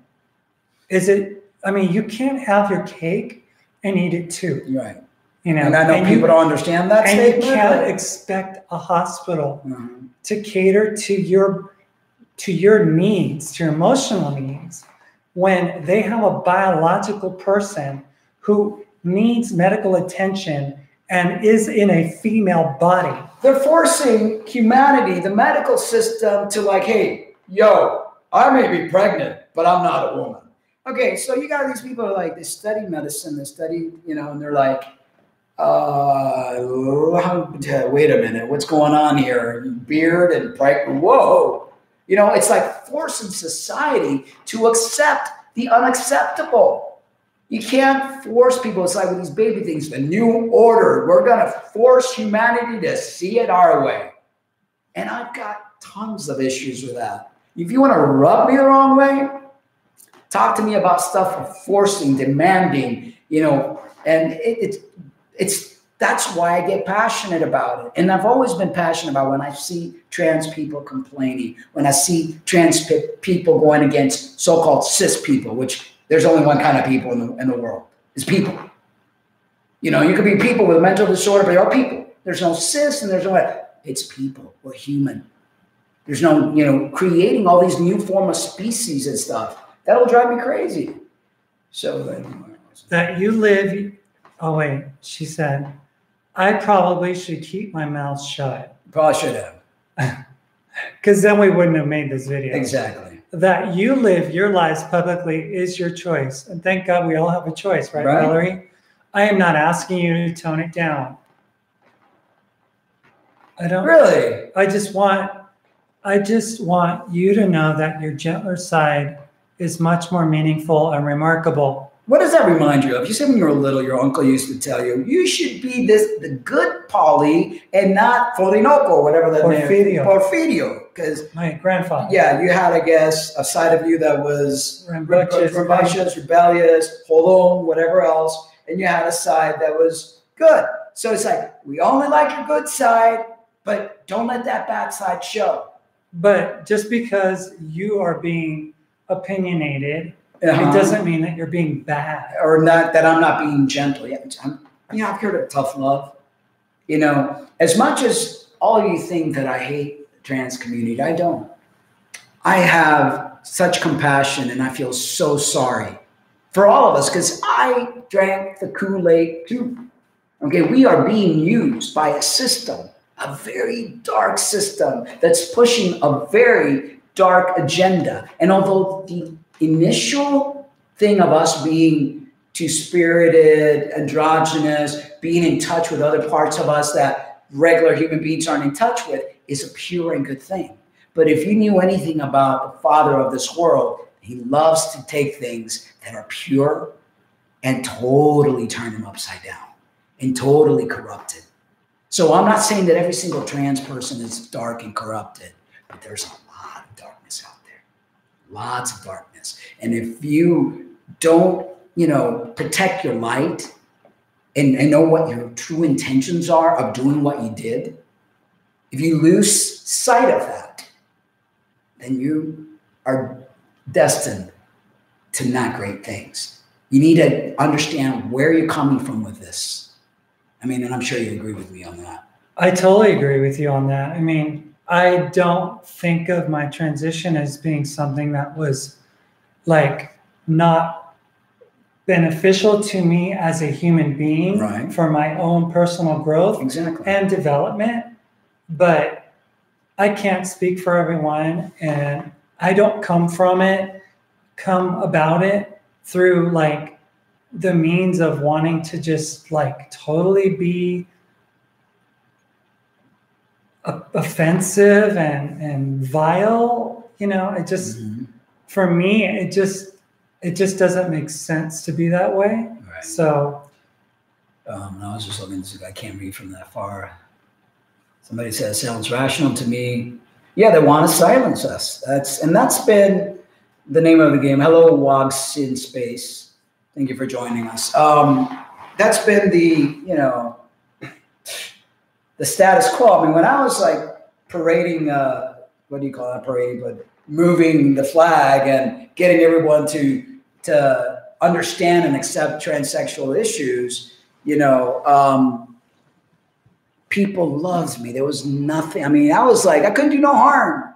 You can't have your cake and eat it too. Right. And I know people don't understand that statement. You can't expect a hospital to cater to your needs, to your emotional needs, when they have a biological person who needs medical attention and is in a female body. they're forcing humanity, the medical system, to like, hey, yo, I may be pregnant, but I'm not a woman. Okay, so you got these people like, they study medicine, they study, and they're like, wait a minute, what's going on here? Beard and pregnant, whoa. It's like forcing society to accept the unacceptable. You can't force people. It's like with these baby things, the new order. We're going to force humanity to see it our way. And I've got tons of issues with that. If you want to rub me the wrong way, talk to me about stuff of forcing, demanding, and that's why I get passionate about it. And I've always been passionate about when I see trans people complaining, when I see trans people going against so-called cis people, which there's only one kind of people in the world, is people. You could be people with a mental disorder, but they are people. There's no cis and there's no, it's people. We're human. There's no, creating all these new form of species and stuff. That'll drive me crazy. So that you live, oh wait, she said, I probably should keep my mouth shut. Probably should have. Because then we wouldn't have made this video. Exactly. That you live your lives publicly is your choice. And thank God we all have a choice, right, Valerie? I am not asking you to tone it down. I don't really. I just want you to know that your gentler side is much more meaningful and remarkable. What does that remind you of? You said when you were little, your uncle used to tell you, you should be the good Polly and not Florinoco, whatever that name is. Porfirio. Because my grandfather. Yeah, you had, I guess, a side of you that was rambunctious, rebellious, holon, whatever else. And you had a side that was good. So it's like, we only like your good side, but don't let that bad side show. But just because you are being opinionated, it doesn't mean that you're being bad. Or not that I'm not being gentle. Yeah, I've heard of tough love. As much as all of you think that I hate the trans community, I don't. I have such compassion and I feel so sorry for all of us because I drank the Kool-Aid too. Okay, we are being used by a system, a very dark system that's pushing a very dark agenda. And although the initial thing of us being two-spirited, androgynous, being in touch with other parts of us that regular human beings aren't in touch with is a pure and good thing. But if you knew anything about the father of this world, he loves to take things that are pure and totally turn them upside down and totally corrupted. So I'm not saying that every single trans person is dark and corrupted, but there's a lot of darkness out there. Lots of darkness. And if you don't, protect your light and know what your true intentions are of doing what you did, if you lose sight of that, then you are destined to not great things. You need to understand where you're coming from with this. And I'm sure you agree with me on that. I totally agree with you on that. I don't think of my transition as being something that was not beneficial to me as a human being for my own personal growth and development. But I can't speak for everyone, and I don't come about it through the means of wanting to just totally be offensive and vile. It just for me it just doesn't make sense to be that way. So I was just looking, I can't read from that far. Somebody said it sounds rational to me. Yeah, they want to silence us. That's been the name of the game. Hello, Wogs in Space. Thank you for joining us. That's been the status quo. When I was parading, what do you call it? Parading, but moving the flag and getting everyone to understand and accept transsexual issues, people loved me. There was nothing. I was I couldn't do no harm,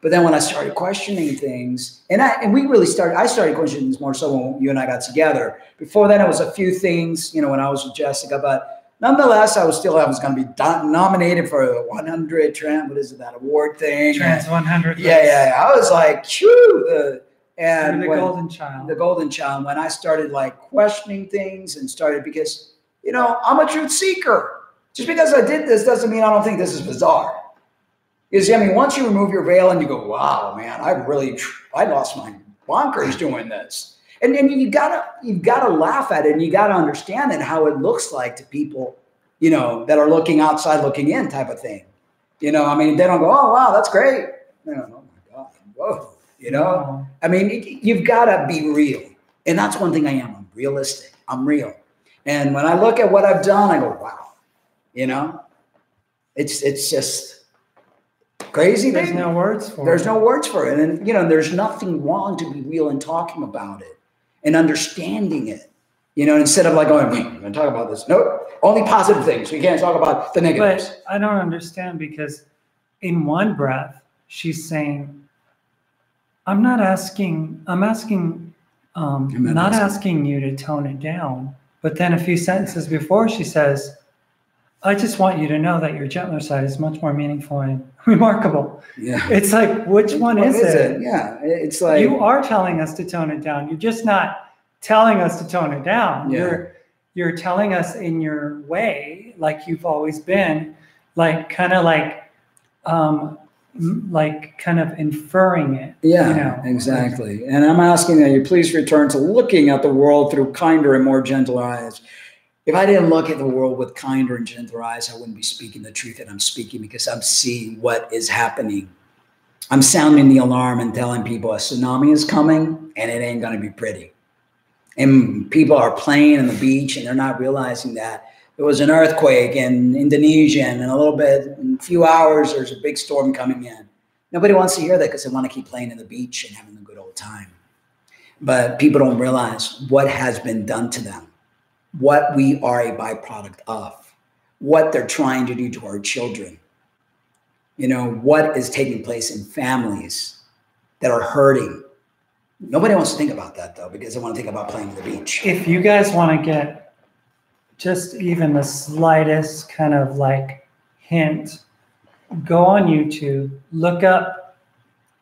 But then when I started questioning things, I started questioning things more so when you and I got together. Before then, it was a few things, when I was with Jessica. But nonetheless, I was going to be nominated for the 100 trans, what is it, that award thing? Trans 100. Yeah. I was like, phew, and the golden child. The golden child. When I started like questioning things and started, because, you know, I'm a truth seeker. Just because I did this doesn't mean I don't think this is bizarre. You see, I mean, once you remove your veil and you go, wow, man, I lost my bonkers doing this. And then you've got to laugh at it, and you got to understand it, how it looks like to people, you know, that are looking outside, looking in type of thing. You know, I mean, they don't go, oh, wow, that's great. You know, oh my God, whoa. You know, wow. I mean, you've got to be real. And that's one thing I am. I'm realistic. I'm real. And when I look at what I've done, I go, wow, you know, it's just crazy. There's no words for it. There's no words for it. And, you know, there's nothing wrong to be real and talking about it and understanding it, you know, instead of like, oh, I'm going to talk about this. Nope. Only positive things. We can't talk about the negatives. But I don't understand, because in one breath, she's saying, I'm asking you to tone it down. But then a few sentences before, she says, I just want you to know that your gentler side is much more meaningful and remarkable. Yeah. It's like, which one is it? Yeah. It's like, you are telling us to tone it down. You're just not telling us to tone it down. Yeah. You're telling us in your way, like you've always been, like kind of inferring it. Yeah, you know? Exactly. And I'm asking that you please return to looking at the world through kinder and more gentle eyes. If I didn't look at the world with kinder and gentler eyes, I wouldn't be speaking the truth that I'm speaking, because I'm seeing what is happening. I'm sounding the alarm and telling people a tsunami is coming, and it ain't going to be pretty. And people are playing on the beach, and they're not realizing that there was an earthquake in Indonesia, and in a few hours, there's a big storm coming in. Nobody wants to hear that, because they want to keep playing on the beach and having a good old time. But people don't realize what has been done to them, what we are a byproduct of, what they're trying to do to our children. You know, what is taking place in families that are hurting. Nobody wants to think about that, though, because they want to think about playing on the beach. If you guys want to get just even the slightest kind of like hint, go on YouTube, look up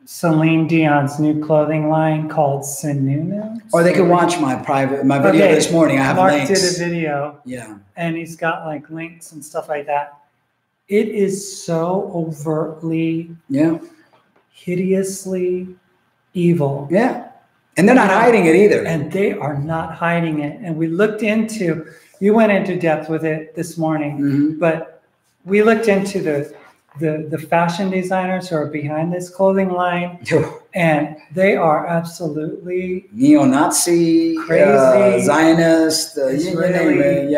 Celine Dion's new clothing line called Sinunu. Or they can watch my video this morning. I have Mark links. Did a video. Yeah. And he's got like links and stuff like that. It is so overtly, hideously evil. Yeah. And they're not hiding it either. And they are not hiding it. And we looked into, you went into depth with it this morning, but we looked into the fashion designers who are behind this clothing line, and they are absolutely neo-Nazi, crazy, Zionist, Israeli,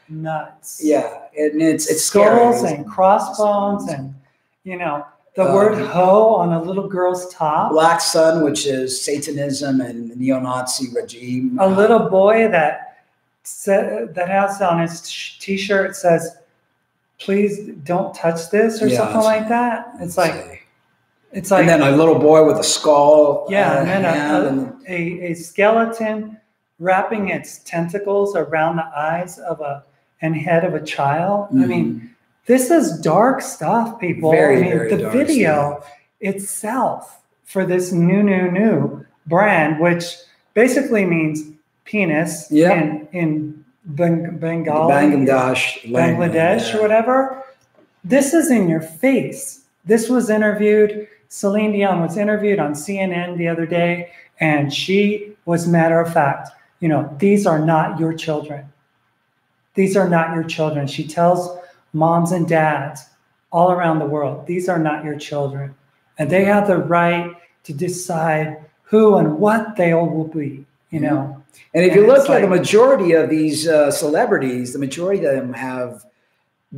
nuts. Yeah, and it's skulls scary. And crossbones, and you know the word "hoe" on a little girl's top. Black Sun, which is Satanism and neo-Nazi regime. A little boy that has on his T-shirt says, please don't touch this, or something like that. It's like, and then a little boy with a skull. Yeah, and then a skeleton wrapping its tentacles around the eyes and head of a child. I mean, this is dark stuff, people. Very the dark video stuff. Itself for this new brand, which basically means penis in Bengali, Bangladesh, or whatever. This is in your face. This was interviewed. Celine Dion was interviewed on CNN the other day, and she was matter of fact. You know, these are not your children. These are not your children. She tells moms and dads all around the world, these are not your children, and they have the right to decide who and what they will be. You know. And if you look at the majority of these celebrities, the majority of them have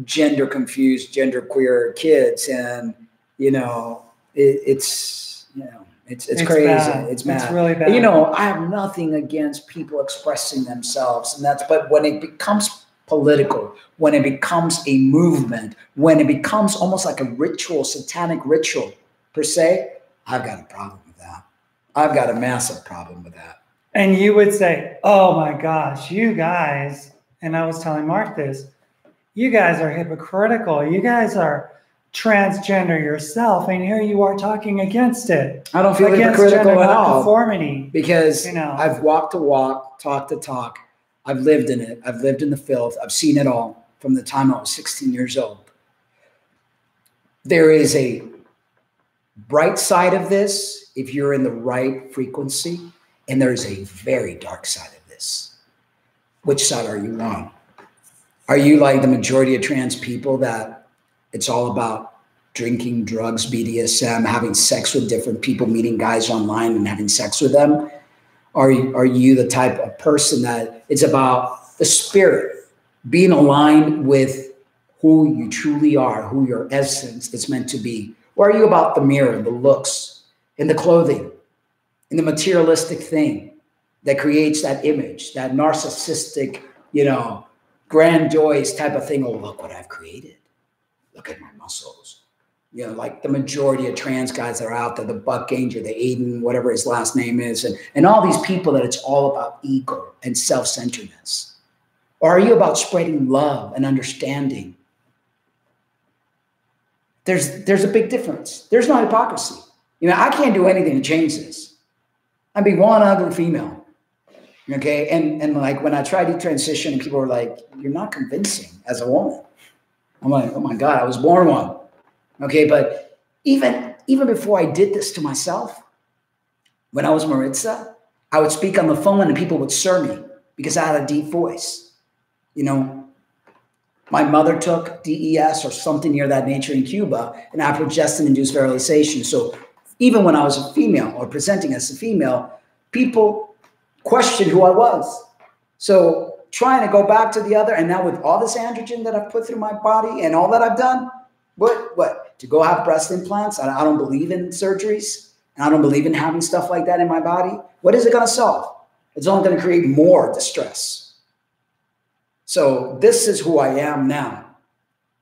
gender confused, gender queer kids, and you know, it's crazy. Bad. It's mad. It's really bad. You know, I have nothing against people expressing themselves, but when it becomes political, when it becomes a movement, when it becomes almost like a ritual, satanic ritual per se, I've got a problem with that. I've got a massive problem with that. And you would say, oh my gosh, you guys, and I was telling Mark this, you guys are hypocritical. You guys are transgender yourself, and here you are talking against it. I don't feel against hypocritical at all. Conformity, because I've walked the walk, talked the talk. I've lived in it. I've lived in the filth. I've seen it all from the time I was 16 years old. There is a bright side of this if you're in the right frequency, and there's a very dark side of this. Which side are you on? Are you like the majority of trans people that it's all about drinking, drugs, BDSM, having sex with different people, meeting guys online and having sex with them? Are you the type of person that it's about the spirit, being aligned with who you truly are, who your essence is meant to be? Or are you about the mirror, the looks, and the clothing, and the materialistic thing that creates that image, that narcissistic, grandiose type of thing? Oh, look what I've created. Look at my muscles. Like the majority of trans guys that are out there, the Buck Ganger, the Aiden, whatever his last name is, and all these people that it's all about ego and self-centeredness. Or are you about spreading love and understanding? There's a big difference. There's no hypocrisy. I can't do anything to change this. I'd be one ugly female. Okay. And like when I tried to transition and people were like, you're not convincing as a woman. I'm like, oh my God, I was born one. Okay. But even before I did this to myself, when I was Maritza, I would speak on the phone and people would sir me because I had a deep voice. My mother took DES or something near that nature in Cuba, and I progestin-induced virilization. So even when I was a female or presenting as a female, people questioned who I was. So trying to go back to the other, and now with all this androgen that I've put through my body and all that I've done, what? To go have breast implants? I don't believe in surgeries, and I don't believe in having stuff like that in my body. What is it going to solve? It's only going to create more distress. So this is who I am now.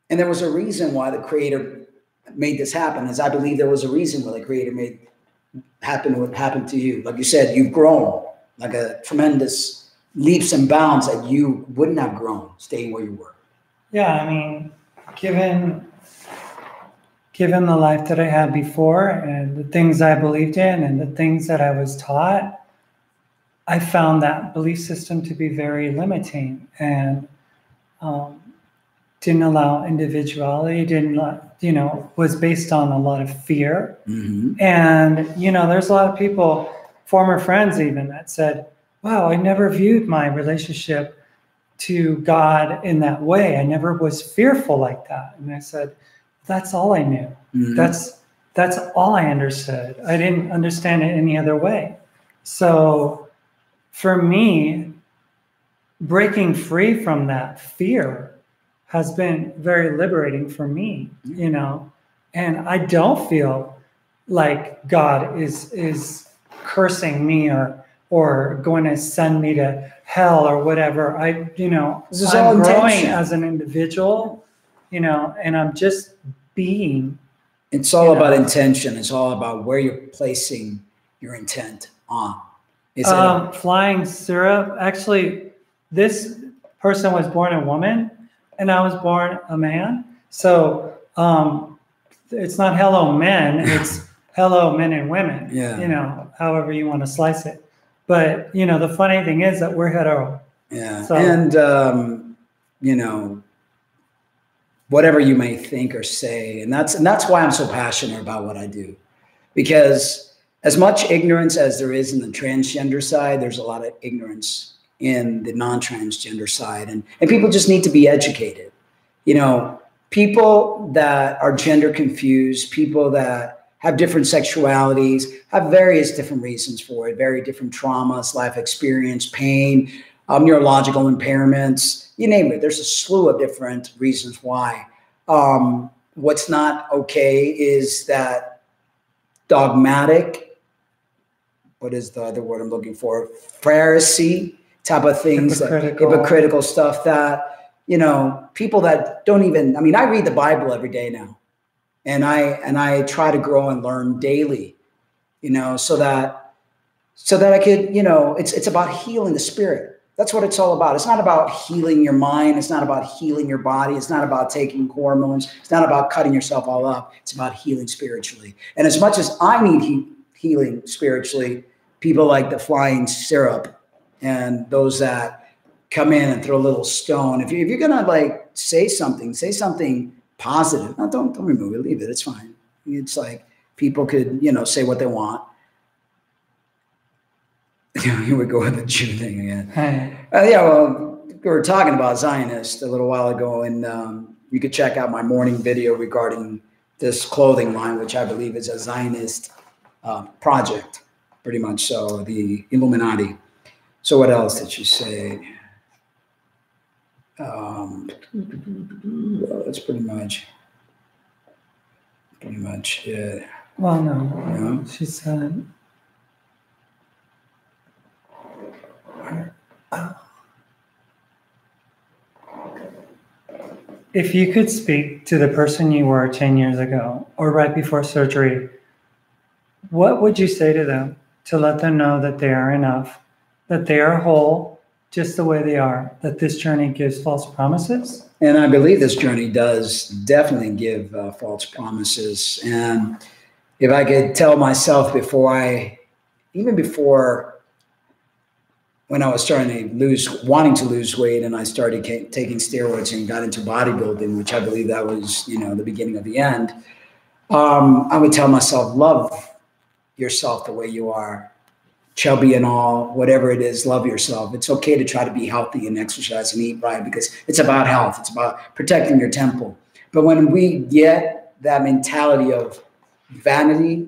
And there was a reason why the creator made this happen, as I believe there was a reason why the creator made happen what happened to you. Like you said, you've grown like a tremendous leaps and bounds that you wouldn't have grown staying where you were. Yeah, I mean, given the life that I had before and the things I believed in and the things that I was taught, I found that belief system to be very limiting and didn't allow individuality, was based on a lot of fear. Mm-hmm. And, there's a lot of people, former friends even, that said, wow, I never viewed my relationship to God in that way. I never was fearful like that. And I said, that's all I knew. Mm-hmm. That's all I understood. I didn't understand it any other way. So for me, breaking free from that fear has been very liberating for me, and I don't feel like God is cursing me or going to send me to hell or whatever. I'm growing as an individual, and I'm just being. It's all about intention. It's all about where you're placing your intent on. Flying syrup. Actually, this person was born a woman and I was born a man. So it's not hello men, it's hello men and women, however you want to slice it. But, the funny thing is that we're hetero. Yeah. So, and, whatever you may think or say, and that's why I'm so passionate about what I do, because as much ignorance as there is in the transgender side, there's a lot of ignorance in the non-transgender side. And people just need to be educated. People that are gender confused, people that have different sexualities, have various different reasons for it, very different traumas, life experience, pain, neurological impairments, you name it. There's a slew of different reasons why. What's not okay is that dogmatic, what is the other word I'm looking for? Pharisee type of things, hypocritical stuff that, people that don't even, I read the Bible every day now, and I try to grow and learn daily, so that I could, it's about healing the spirit. That's what it's all about. It's not about healing your mind. It's not about healing your body. It's not about taking hormones. It's not about cutting yourself all up. It's about healing spiritually. And as much as I need healing spiritually, people like the flying syrup and those that come in and throw a little stone. If you're gonna like say something positive. No, don't remove it. Leave it. It's fine. It's like people could, say what they want. Here we go with the Jew thing again. Yeah, well, we were talking about Zionists a little while ago, and you could check out my morning video regarding this clothing line, which I believe is a Zionist project, pretty much so, the Illuminati. So what else did she say? Well, that's pretty much it. Well, no, she said, if you could speak to the person you were 10 years ago or right before surgery, what would you say to them to let them know that they are enough, that they are whole just the way they are, that this journey gives false promises? And I believe this journey does definitely give false promises. And if I could tell myself even before when I was wanting to lose weight, and I started taking steroids and got into bodybuilding, which I believe that was, the beginning of the end. I would tell myself, love yourself the way you are, chubby and all, whatever it is, love yourself. It's okay to try to be healthy and exercise and eat right, because it's about health. It's about protecting your temple. But when we get that mentality of vanity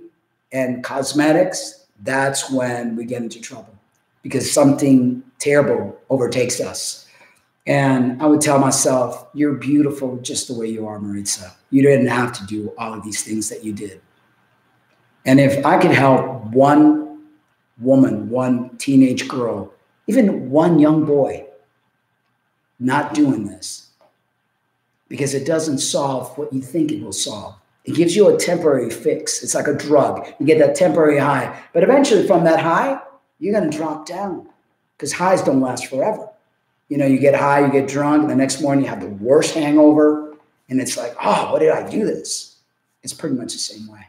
and cosmetics, that's when we get into trouble, because something terrible overtakes us. And I would tell myself, you're beautiful just the way you are, Maritza. You didn't have to do all of these things that you did. And if I could help one woman, one teenage girl, even one young boy not doing this, because it doesn't solve what you think it will solve. It gives you a temporary fix. It's like a drug. You get that temporary high. But eventually from that high, you're going to drop down, because highs don't last forever. You get high, you get drunk, and the next morning you have the worst hangover. And it's like, oh, what did I do this? It's pretty much the same way.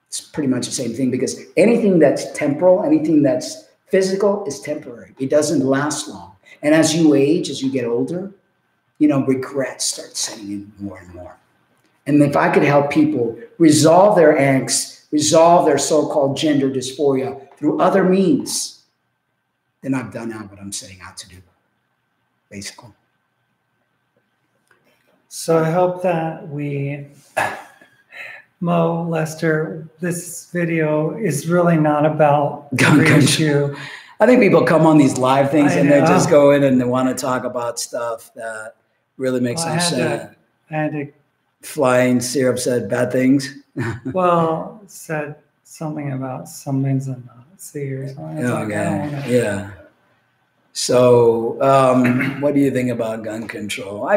It's pretty much the same thing, because anything that's temporal, anything that's physical is temporary. It doesn't last long. And as you age, as you get older, regrets start setting in more and more. And if I could help people resolve their angst, resolve their so-called gender dysphoria through other means, then I've done out what I'm setting out to do, basically. So I hope that Mo, Lester, this video is really not about gun issue. I think people come on these live things and they just go in and they want to talk about stuff that really makes no sense. I had to. Flying syrup said bad things. Well, said something about something's a Nazi or something. Okay. Yeah. So, what do you think about gun control?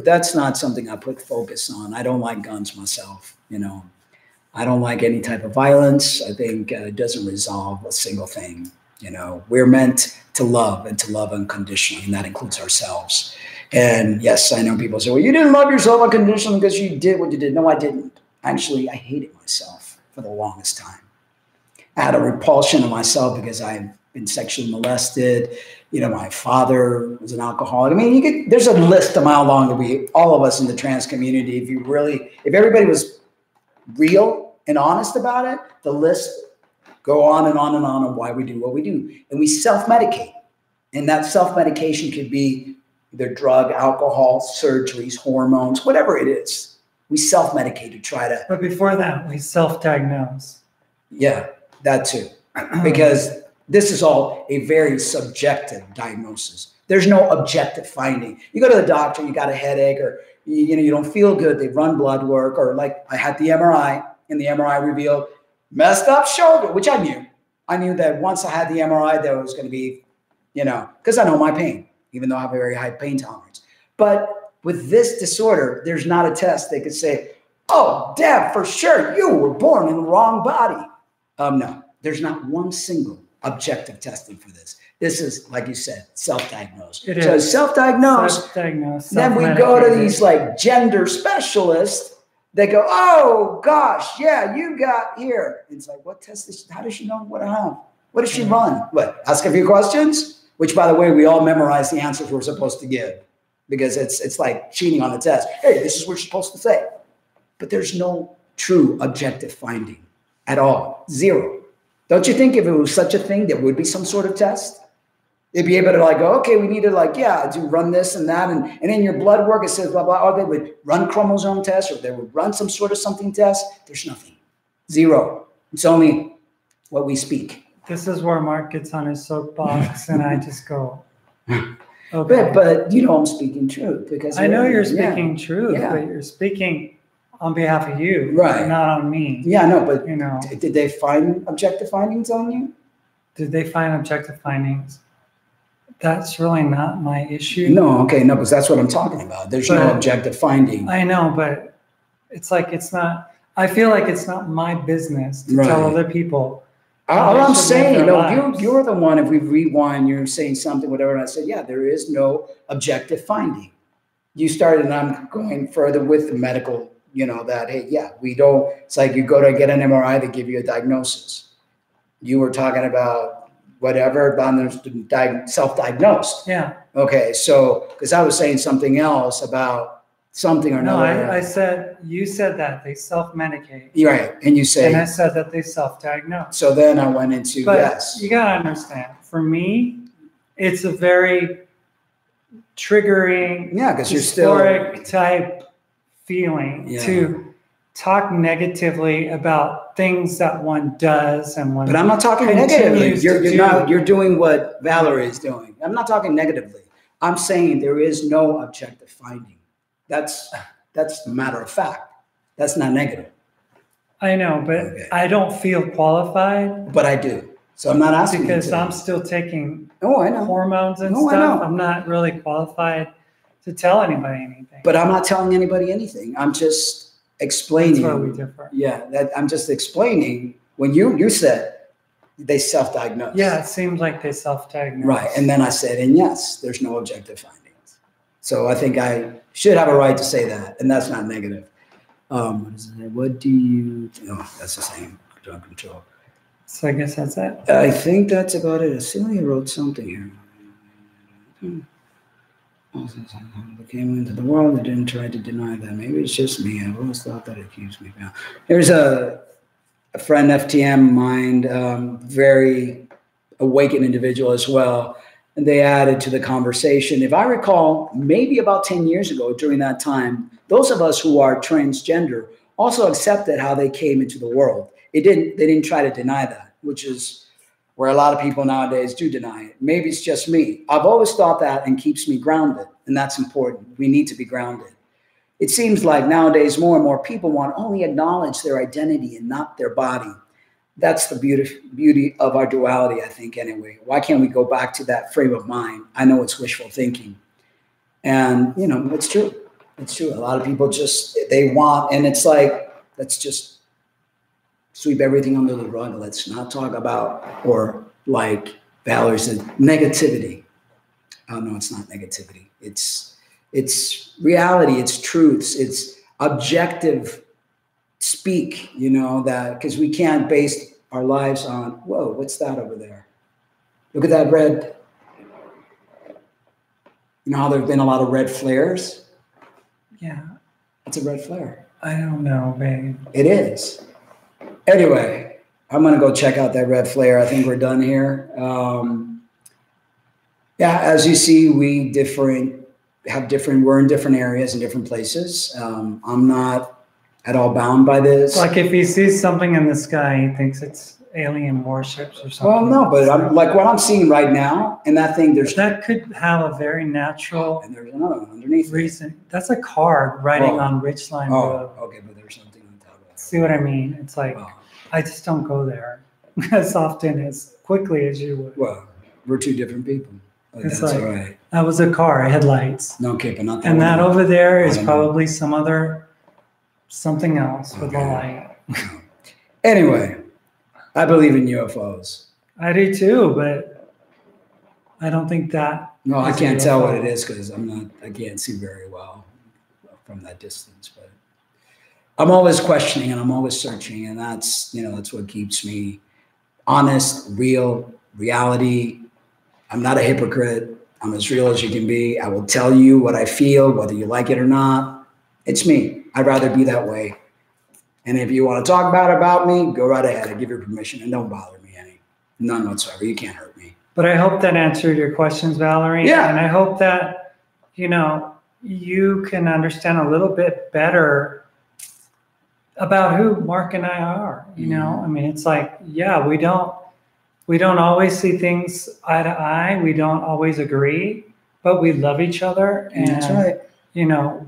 That's not something I put focus on. I don't like guns myself. I don't like any type of violence. I think it doesn't resolve a single thing. We're meant to love, and to love unconditionally, and that includes ourselves. And yes, I know people say, well, you didn't love yourself unconditionally because you did what you did. No, I didn't. Actually, I hated myself for the longest time. I had a repulsion of myself because I've been sexually molested. My father was an alcoholic. I mean, there's a list a mile long that all of us in the trans community, if everybody was real and honest about it, the list go on and on and on of why we do what we do. And we self-medicate. And that self-medication could be either drug, alcohol, surgeries, hormones, whatever it is. We self-medicate to try to. But before that, we self-diagnose. Yeah, that too. Because this is all a very subjective diagnosis. There's no objective finding. You go to the doctor, you got a headache, or you don't feel good. They run blood work, or like I had the MRI, and the MRI revealed messed up shoulder, which I knew. I knew that once I had the MRI, there was going to be, because I know my pain, even though I have a very high pain tolerance. But with this disorder, there's not a test they could say, oh, damn, for sure, you were born in the wrong body. No, there's not one single objective testing for this. This is, like you said, self-diagnosed. It so is. self-diagnosed. Self-diagnosed. Then we go to these like gender specialists. They go, oh gosh, yeah, you got here. It's like, what test is? How does she know what I have? What does she run? What? Ask a few questions. Which, by the way, we all memorize the answers we're supposed to give because it's like cheating on the test. Hey, this is what you're supposed to say. But there's no true objective finding at all. Zero. Don't you think if it was such a thing, there would be some sort of test? They'd be able to like go, okay, we need to like, yeah, do run this and that. And in your blood work, it says blah, blah. Or they would run chromosome tests or they would run some sort of something test. There's nothing. Zero. It's only what we speak. This is where Mark gets on his soapbox and I just go, okay. But you know I'm speaking truth because I know you're speaking truth, but you're speaking on behalf of you, right? Not on me. Yeah, no, but you know, did they find objective findings on you? Did they find objective findings? That's really not my issue. No, okay, no, because that's what I'm talking about. There's no objective finding. I know, but it's like it's not. I feel like it's not my business to tell other people. All I'm saying, no, you're the one, if we rewind, you're saying something, whatever, and I said, yeah, there is no objective finding. You started, and I'm going further with the medical, you know, that, hey, yeah, we don't, it's like you go to get an MRI, they give you a diagnosis. You were talking about whatever, self-diagnosed. Yeah. Okay, so, because I was saying something else about something or another. No, I said, you said that they self-medicate. Right, and you say. And I said that they self-diagnose. So then I went into, yes. You gotta understand, for me, it's a very triggering, because you're still type feeling to talk negatively about things that one does and one. But I'm not talking negatively. You're doing what Valerie is doing. I'm not talking negatively. I'm saying there is no objective finding. That's a matter of fact. That's not negative. I know, but I don't feel qualified. But I do. So I'm not asking because I'm still taking I know. hormones and stuff. I'm not really qualified to tell anybody anything. But I'm not telling anybody anything. I'm just explaining. That's where we differ. Yeah, I'm just explaining. When you said they self-diagnosed. Yeah, it seems like they self-diagnosed. Right, and then I said, and yes, there's no objective findings. So I think I should have a right to say that, and that's not negative. What do you? No, that's the same. Drug control. So I guess that's it. I think that's about it. Celia wrote something here. They came into the world. They didn't try to deny that. Maybe it's just me. I've always thought that it keeps me down. There's a friend, FTM mind, very awakened individual as well. And they added to the conversation. If I recall, maybe about 10 years ago during that time, those of us who are transgender also accepted how they came into the world. They didn't try to deny that, which is where a lot of people nowadays do deny it. Maybe it's just me. I've always thought that and keeps me grounded, and that's important. We need to be grounded. It seems like nowadays more and more people want to only acknowledge their identity and not their body. That's the beauty of our duality, I think, anyway. Why can't we go back to that frame of mind? I know it's wishful thinking. And, you know, it's true. It's true. A lot of people just, they want, and it's like, let's just sweep everything under the rug. Let's not talk about, or like Valerie said, negativity. Oh, no, it's not negativity. It's reality. It's truths. It's objective speak, you know, that because we can't base our lives on, whoa, what's that over there? Look at that red. You know how there have been a lot of red flares? Yeah. It's a red flare. I don't know, babe. It is. Anyway, I'm going to go check out that red flare. I think we're done here. Yeah, as you see, we're in different areas and different places. I'm not at all bound by this. Like if he sees something in the sky, he thinks it's alien warships or something. Well, no, but I'm, like what I'm seeing right now, and that thing, that could have a very natural. And there's another one underneath. Reason. That's a car riding on Ridgeline Road. Okay, but there's something on top of that. See what I mean? It's like I just don't go there as often, as quickly as you would. Well, we're two different people. It's that's like, all right. That was a car, it had lights. No, okay, but not that. And that over there is probably know. Something else with a light. Anyway, I believe in UFOs. I do too, but I don't think that. No, I is a can't tell what it UFO. is because I can't see very well from that distance, but I'm always questioning and I'm always searching. And that's what keeps me honest, real, reality. I'm not a hypocrite. I'm as real as you can be. I will tell you what I feel, whether you like it or not. It's me. I'd rather be that way. And if you want to talk about me, go right ahead. I give you permission and don't bother me any. None whatsoever. You can't hurt me. But I hope that answered your questions, Valerie. Yeah. And I hope that, you can understand a little bit better about who Mark and I are. I mean, it's like, yeah, we don't always see things eye to eye. We don't always agree, but we love each other. And, that's right.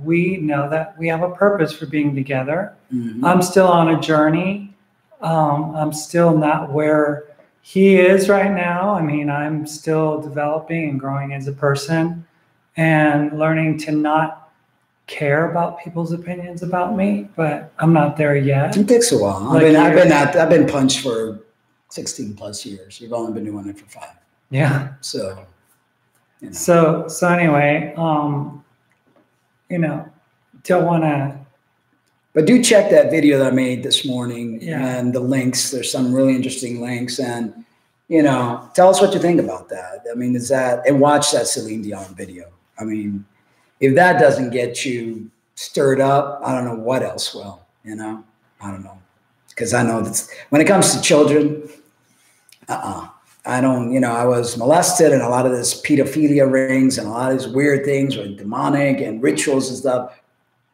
We know that we have a purpose for being together. Mm-hmm. I'm still on a journey. I'm still not where he is right now. I mean, I'm still developing and growing as a person and learning to not care about people's opinions about me, but I'm not there yet. It takes a while. Like I've been punched for 16 plus years. You've only been doing it for 5. Yeah. So, So anyway, don't want to. But do check that video that I made this morning and the links. There's some really interesting links, and tell us what you think about that. I mean, and watch that Celine Dion video. I mean, if that doesn't get you stirred up, I don't know what else will. I don't know, because I know that when it comes to children, I don't. I was molested, and a lot of this pedophilia rings and a lot of these weird things with demonic and rituals and stuff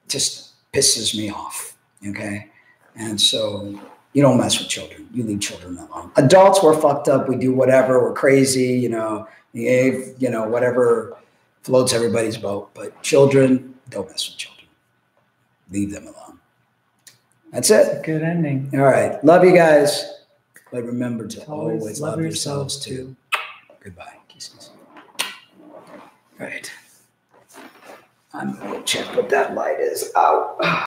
just pisses me off. Okay. And so you don't mess with children. You leave children alone. Adults, we're fucked up. We do whatever. We're crazy, behave, whatever floats everybody's boat. But children, don't mess with children. Leave them alone. That's it. That's a good ending. All right. Love you guys. But remember to always love yourselves too. Goodbye. Kisses. All right. I'm going to check what that light is out.